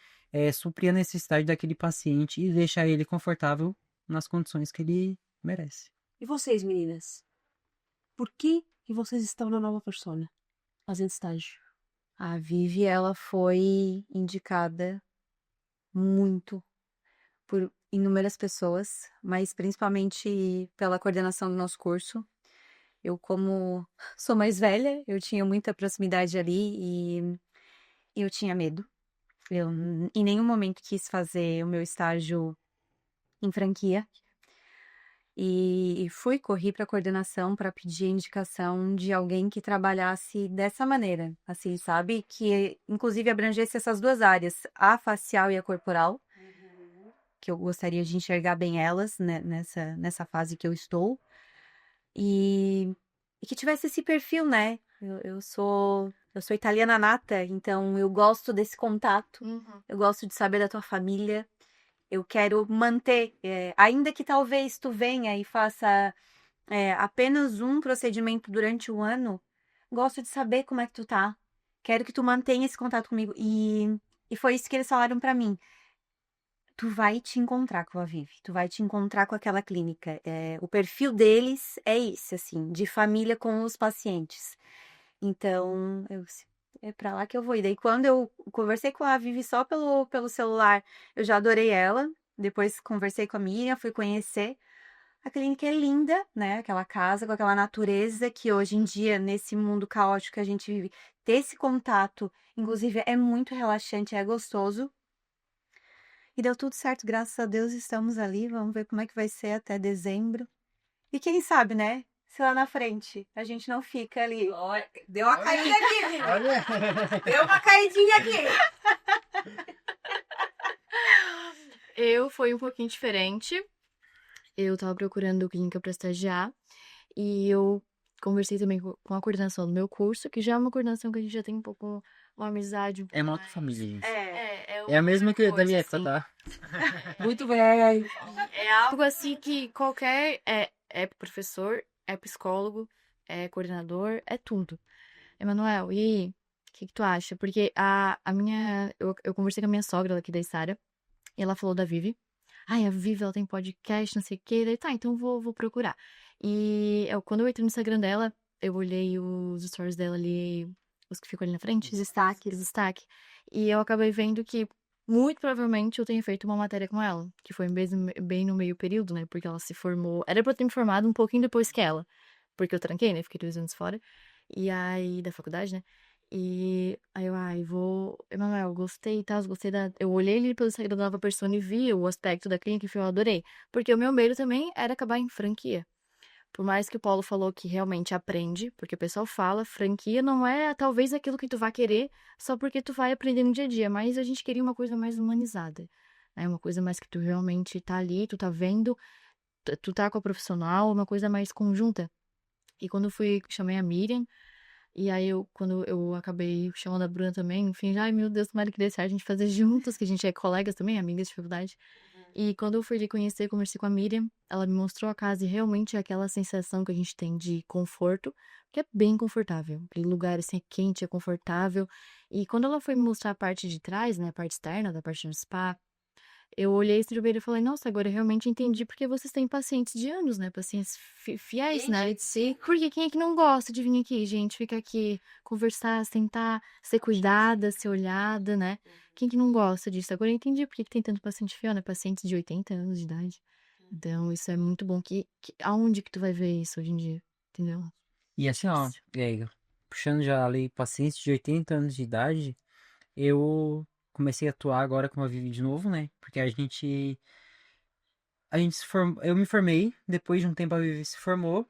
suprir a necessidade daquele paciente e deixar ele confortável nas condições que ele merece. E vocês, meninas? Por que vocês estão na nova persona? Fazendo estágio. A Vivi, ela foi indicada muito por inúmeras pessoas, mas principalmente pela coordenação do nosso curso. Eu, como sou mais velha, eu tinha muita proximidade ali e eu tinha medo. Eu em nenhum momento quis fazer o meu estágio em franquia. E corri para a coordenação para pedir a indicação de alguém que trabalhasse dessa maneira, assim, sabe? Que inclusive abrangesse essas duas áreas, a facial e a corporal, que eu gostaria de enxergar bem elas, né, nessa fase que eu estou. E que tivesse esse perfil, né? Eu sou italiana nata, então eu gosto desse contato, eu gosto de saber da tua família. Eu quero manter, ainda que talvez tu venha e faça apenas um procedimento durante o ano, gosto de saber como é que tu tá. Quero que tu mantenha esse contato comigo. E foi isso que eles falaram pra mim. Tu vai te encontrar com a Vivi, tu vai te encontrar com aquela clínica. O perfil deles é esse, assim, de família com os pacientes. Então, é pra lá que eu vou. E daí, quando eu conversei com a Vivi só pelo celular, eu já adorei ela. Depois conversei com a Miriam, fui conhecer. A clínica é linda, né? Aquela casa com aquela natureza que hoje em dia, nesse mundo caótico que a gente vive, ter esse contato, inclusive, é muito relaxante, é gostoso. E deu tudo certo, graças a Deus estamos ali. Vamos ver como é que vai ser até dezembro. E quem sabe, né? Se lá na frente a gente não fica ali. Olha, deu uma caída aqui, menina. Olha. Deu uma caidinha aqui. Eu fui um pouquinho diferente. Eu tava procurando clínica pra estagiar e eu conversei também com a coordenação do meu curso, que já é uma coordenação que a gente já tem um pouco uma amizade. É uma outra família, gente. É. É a mesma que da minha época, assim. tá? Muito bem. É algo assim que qualquer é professor, é psicólogo, é coordenador, é tudo. Emanuel, e aí? O que tu acha? Porque eu conversei com a minha sogra aqui da Isara, e ela falou da Vivi. Ai, a Vivi, ela tem podcast, não sei o quê. Daí, tá, então vou procurar. E quando eu entrei no Instagram dela, eu olhei os stories dela ali, os que ficam ali na frente, Os destaques. os destaques. E eu acabei vendo que, muito provavelmente, eu tenho feito uma matéria com ela, que foi bem no meio período, né? Porque ela se formou. Era pra eu ter me formado um pouquinho depois que ela. Porque eu tranquei, né? Fiquei 2 anos fora. E aí, da faculdade, né? E aí Emanuel, gostei e tal, gostei da. Eu olhei ele pelo Instagram da Nova Persona e vi o aspecto da clínica e eu adorei. Porque o meu medo também era acabar em franquia. Por mais que o Paulo falou que realmente aprende, porque o pessoal fala, franquia não é talvez aquilo que tu vai querer só porque tu vai aprender no dia a dia, mas a gente queria uma coisa mais humanizada, né? Uma coisa mais que tu realmente tá ali, tu tá vendo, tu tá com a profissional, uma coisa mais conjunta. E quando eu chamei a Miriam, e aí quando eu acabei chamando a Bruna também, enfim, ai meu Deus, tomara que dê certo a gente fazer juntas, que a gente é colegas também, amigas de faculdade. E quando eu fui lhe conhecer, conversei com a Miriam, ela me mostrou a casa e realmente é aquela sensação que a gente tem de conforto, que é bem confortável. Aquele lugar assim é quente, é confortável. E quando ela foi me mostrar a parte de trás, né, a parte externa da parte do spa, eu olhei esse e falei, nossa, agora eu realmente entendi porque vocês têm pacientes de anos, né? Pacientes fiéis, né? Porque quem é que não gosta de vir aqui, gente? Ficar aqui, conversar, sentar, ser cuidada, ser olhada, né? Quem que não gosta disso? Agora eu entendi porque que tem tanto paciente fiel, né? Pacientes de 80 anos de idade. Então, isso é muito bom. Aonde que tu vai ver isso hoje em dia? Entendeu? E assim, ó, puxando já ali pacientes de 80 anos de idade, eu comecei a atuar agora com a Vivi de novo, né? Porque eu me formei, depois de um tempo a Vivi se formou,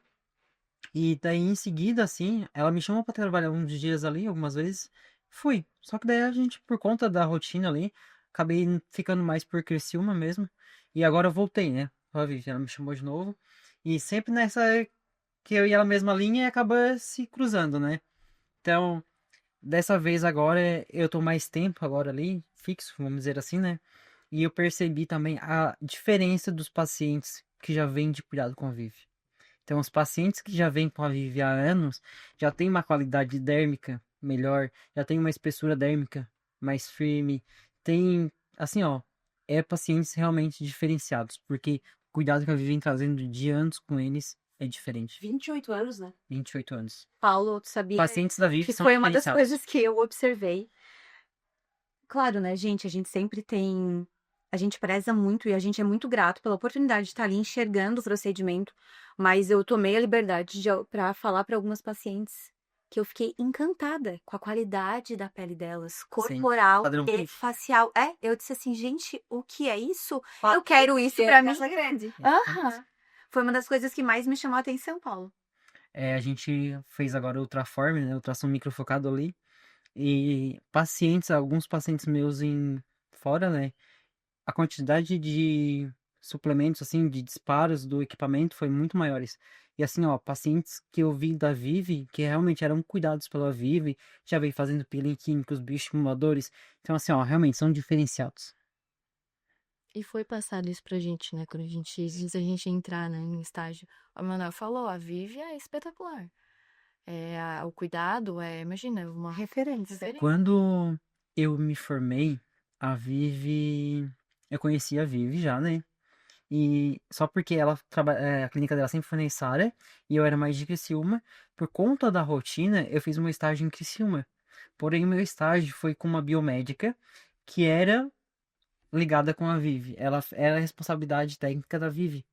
e daí em seguida, assim, ela me chamou pra trabalhar uns dias ali, algumas vezes, fui. Só que daí a gente, por conta da rotina ali, acabei ficando mais por Criciúma mesmo, e agora eu voltei, né? A Vivi, ela me chamou de novo, e sempre nessa que eu e ela mesma linha e acaba se cruzando, né? Então, dessa vez agora eu tô mais tempo agora ali, fixo, vamos dizer assim, né? E eu percebi também a diferença dos pacientes que já vêm de cuidado com a Vivi. Então, os pacientes que já vêm com a Vivi há anos já tem uma qualidade dérmica melhor, já tem uma espessura dérmica mais firme, tem, assim, ó, pacientes realmente diferenciados, porque o cuidado que a Vivi vem trazendo de anos com eles é diferente. 28 anos, né? 28 anos. Paulo, tu sabia Pacientes da Vivi que são foi uma das diferenciados. coisas que eu observei. Claro, né, gente? A gente sempre tem. A gente preza muito e a gente é muito grato pela oportunidade de estar ali enxergando o procedimento, mas eu tomei a liberdade para falar para algumas pacientes que eu fiquei encantada com a qualidade da pele delas, corporal Padrão e Cliff. facial. Eu disse assim, gente, o que é isso? Eu quero isso Ser para mim. Casa Grande. Aham. Foi uma das coisas que mais me chamou a atenção, Paulo. A gente fez agora o Ultraform, né? Ultrassom microfocado ali. E alguns pacientes meus fora, né? A quantidade de suplementos, assim, de disparos do equipamento foi muito maiores. E assim, ó, pacientes que eu vi da Vivi, que realmente eram cuidados pela Vivi, já veio fazendo peeling químicos, bioestimuladores. Então, assim, ó, realmente são diferenciados. E foi passado isso pra gente, né? Quando antes a gente entrar, né, em estágio. O Manuel falou, a Vivi é espetacular. O cuidado imagina, uma Referência. Quando eu me formei, a Vivi. Eu conheci a Vivi já, né? E só porque a clínica dela sempre foi na Içara e eu era mais de Criciúma, por conta da rotina, eu fiz um estágio em Criciúma. Porém, o meu estágio foi com uma biomédica que era ligada com a Vivi. Ela era a responsabilidade técnica da Vivi.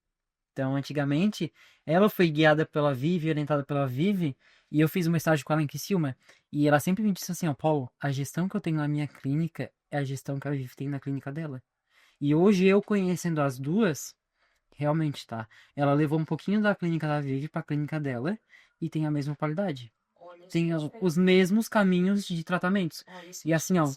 Então, antigamente, ela foi guiada pela Vivi, orientada pela Vivi, e eu fiz um estágio com ela em Criciúma. E ela sempre me disse assim, ó, Paulo, a gestão que eu tenho na minha clínica é a gestão que a Vivi tem na clínica dela. E hoje, eu conhecendo as duas, realmente, tá? Ela levou um pouquinho da clínica da Vivi pra clínica dela e tem a mesma qualidade. Tem os mesmos caminhos de tratamentos. E assim, ó,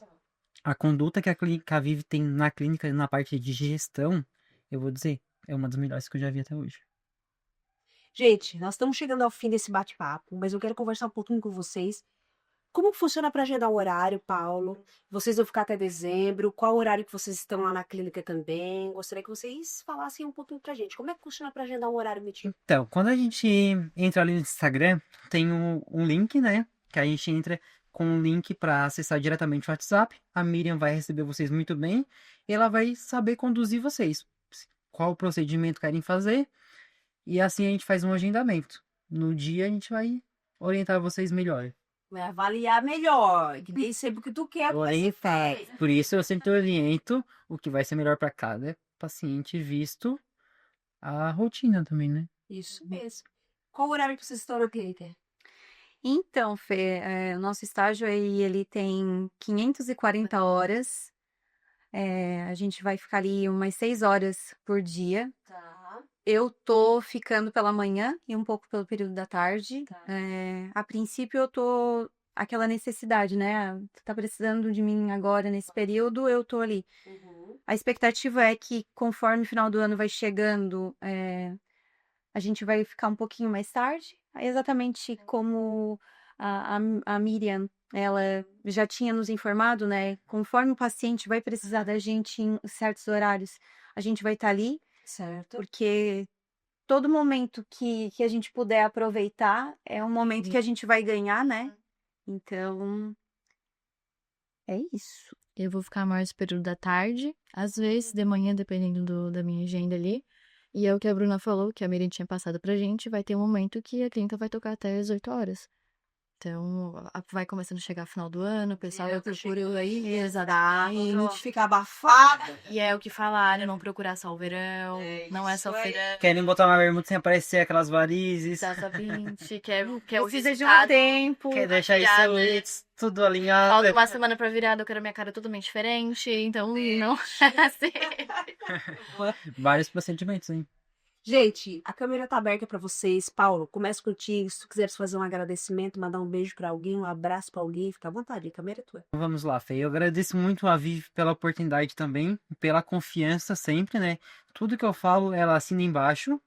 a conduta que a Vivi tem na clínica, na parte de gestão, eu vou dizer, é uma das melhores que eu já vi até hoje. Gente, nós estamos chegando ao fim desse bate-papo, mas eu quero conversar um pouquinho com vocês. Como que funciona para agendar o horário, Paulo? Vocês vão ficar até dezembro? Qual horário que vocês estão lá na clínica também? Gostaria que vocês falassem um pouquinho pra gente. Como é que funciona para agendar um horário, Mitinho? Então, quando a gente entra ali no Instagram, tem um link, né? Que a gente entra com um link para acessar diretamente o WhatsApp. A Miriam vai receber vocês muito bem. E ela vai saber conduzir vocês. Qual o procedimento querem fazer. E assim a gente faz um agendamento. No dia a gente vai orientar vocês melhor. Vai avaliar melhor, que nem sempre o que tu quer. Orientar. Por isso eu sempre oriento o que vai ser melhor para cada paciente, visto a rotina também, né? Isso mesmo. Qual o horário que vocês estão na clínica? Então, Fê, o nosso estágio aí, ele tem 540 horas. A gente vai ficar ali umas 6 horas por dia. Tá. Eu tô ficando pela manhã e um pouco pelo período da tarde. Tá. A princípio, eu tô aquela necessidade, né? Tu tá precisando de mim agora nesse período, eu tô ali. Uhum. A expectativa é que, conforme o final do ano vai chegando, a gente vai ficar um pouquinho mais tarde. Exatamente como a Miriam, ela já tinha nos informado, né? Conforme o paciente vai precisar da gente em certos horários, a gente vai estar ali. Certo. Porque todo momento que a gente puder aproveitar é um momento que a gente vai ganhar, né? Então, é isso. Eu vou ficar mais no período da tarde, às vezes de manhã, dependendo da minha agenda ali. E é o que a Bruna falou, que a Miriam tinha passado pra gente, vai ter um momento que a clínica vai tocar até as 8 horas. Então, vai começando a chegar final do ano, o pessoal vai procurando aí. Exatamente. Não ficar abafado. E é o que falaram, não procurar só o verão, não é só o isso aí. verão. Querem botar uma bermuda sem aparecer aquelas varizes. Exatamente, quer o Precisa de um resultado. tempo. Quer deixar virada. isso tudo alinhado. Falta uma semana pra virada, eu quero minha cara totalmente diferente, então não é assim. Vários procedimentos, hein? Gente, a câmera tá aberta pra vocês. Paulo, começa contigo. Se tu quiseres fazer um agradecimento, mandar um beijo pra alguém, um abraço pra alguém, fica à vontade, a câmera é tua. Vamos lá, Fê. Eu agradeço muito a Vivi pela oportunidade também, pela confiança sempre, né? Tudo que eu falo, ela assina embaixo.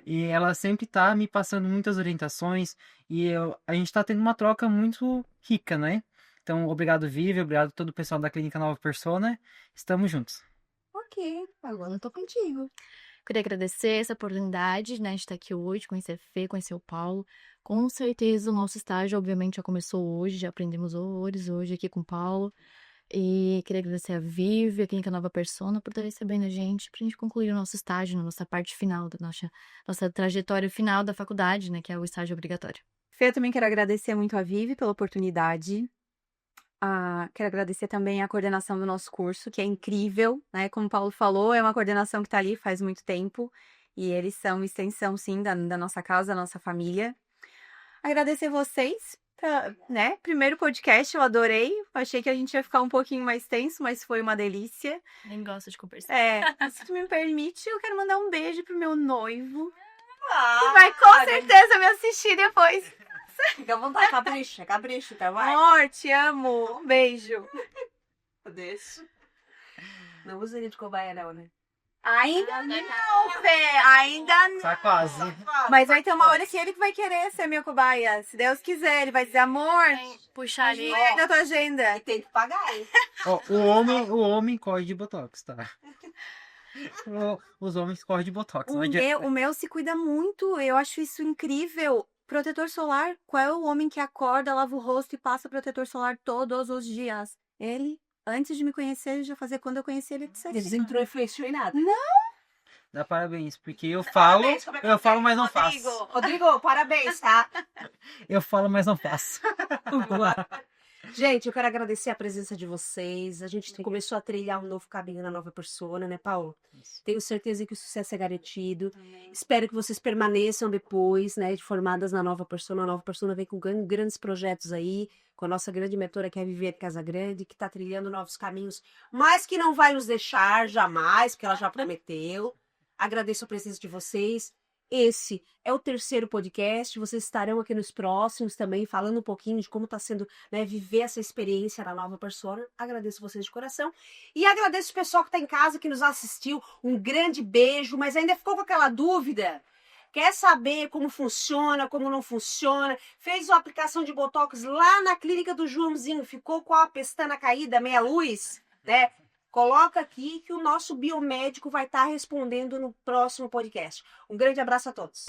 E ela sempre tá me passando muitas orientações e a gente tá tendo uma troca muito rica, né? Então, obrigado, Vivi, obrigado a todo o pessoal da Clínica Nova Persona. Estamos juntos. Ok, agora eu tô contigo. Queria agradecer essa oportunidade, né, de estar aqui hoje, conhecer a Fê, conhecer o Paulo. Com certeza o nosso estágio, obviamente, já começou hoje, já aprendemos horrores hoje aqui com o Paulo. E queria agradecer a Vivi, a Clínica Nova Persona, por estar recebendo a gente, pra gente concluir o nosso estágio, na nossa parte final, da nossa trajetória final da faculdade, né, que é o estágio obrigatório. Fê, eu também quero agradecer muito a Vivi pela oportunidade. Quero agradecer também a coordenação do nosso curso, que é incrível, né? Como o Paulo falou, é uma coordenação que está ali faz muito tempo. E eles são extensão, sim, da nossa casa, da nossa família. Agradecer vocês, né? Primeiro podcast, eu adorei. Achei que a gente ia ficar um pouquinho mais tenso, mas foi uma delícia. Nem gosto de conversar. Se tu me permite, eu quero mandar um beijo pro meu noivo. Ah, Que vai com certeza me assistir depois. Fica à vontade, capricha, tá? Vai. Amor, te amo. Um beijo. Deixa. Não usa ele de cobaia, não, né? Ainda não, Fê. Ainda não. Tá quase. Mas vai ter uma hora que ele que vai querer ser minha cobaia. Se Deus quiser, ele vai dizer, amor, Puxar ali. da tua agenda. E tem que pagar, hein? Ó, o homem corre de Botox, tá? Os homens correm de Botox. Não adianta. O meu se cuida muito. Eu acho isso incrível. Protetor solar. Qual é o homem que acorda, lava o rosto e passa protetor solar todos os dias? Ele, antes de me conhecer, ele já fazia quando eu conheci ele. Eles entrou e flexou em nada. Dá parabéns, porque eu falo, mas não faço. Rodrigo, parabéns, tá? Eu falo, mas não faço. Vamos lá. Gente, eu quero agradecer a presença de vocês. A gente começou a trilhar um novo caminho na Nova Persona, né, Paulo? Tenho certeza que o sucesso é garantido. Espero que vocês permaneçam depois, né, de formadas na Nova Persona. A Nova Persona vem com grandes projetos aí, com a nossa grande mentora, que é a Viviane Casagrande, que está trilhando novos caminhos, mas que não vai nos deixar jamais, porque ela já prometeu. Agradeço a presença de vocês. Esse é o 3º podcast. Vocês estarão aqui nos próximos também, falando um pouquinho de como está sendo, né, viver essa experiência na Nova Persona. Agradeço vocês de coração. E agradeço o pessoal que está em casa, que nos assistiu. Um grande beijo, mas ainda ficou com aquela dúvida? Quer saber como funciona, como não funciona? Fez uma aplicação de Botox lá na clínica do Joãozinho, ficou com a pestana caída, meia luz, né? Coloca aqui que o nosso biomédico vai estar respondendo no próximo podcast. Um grande abraço a todos.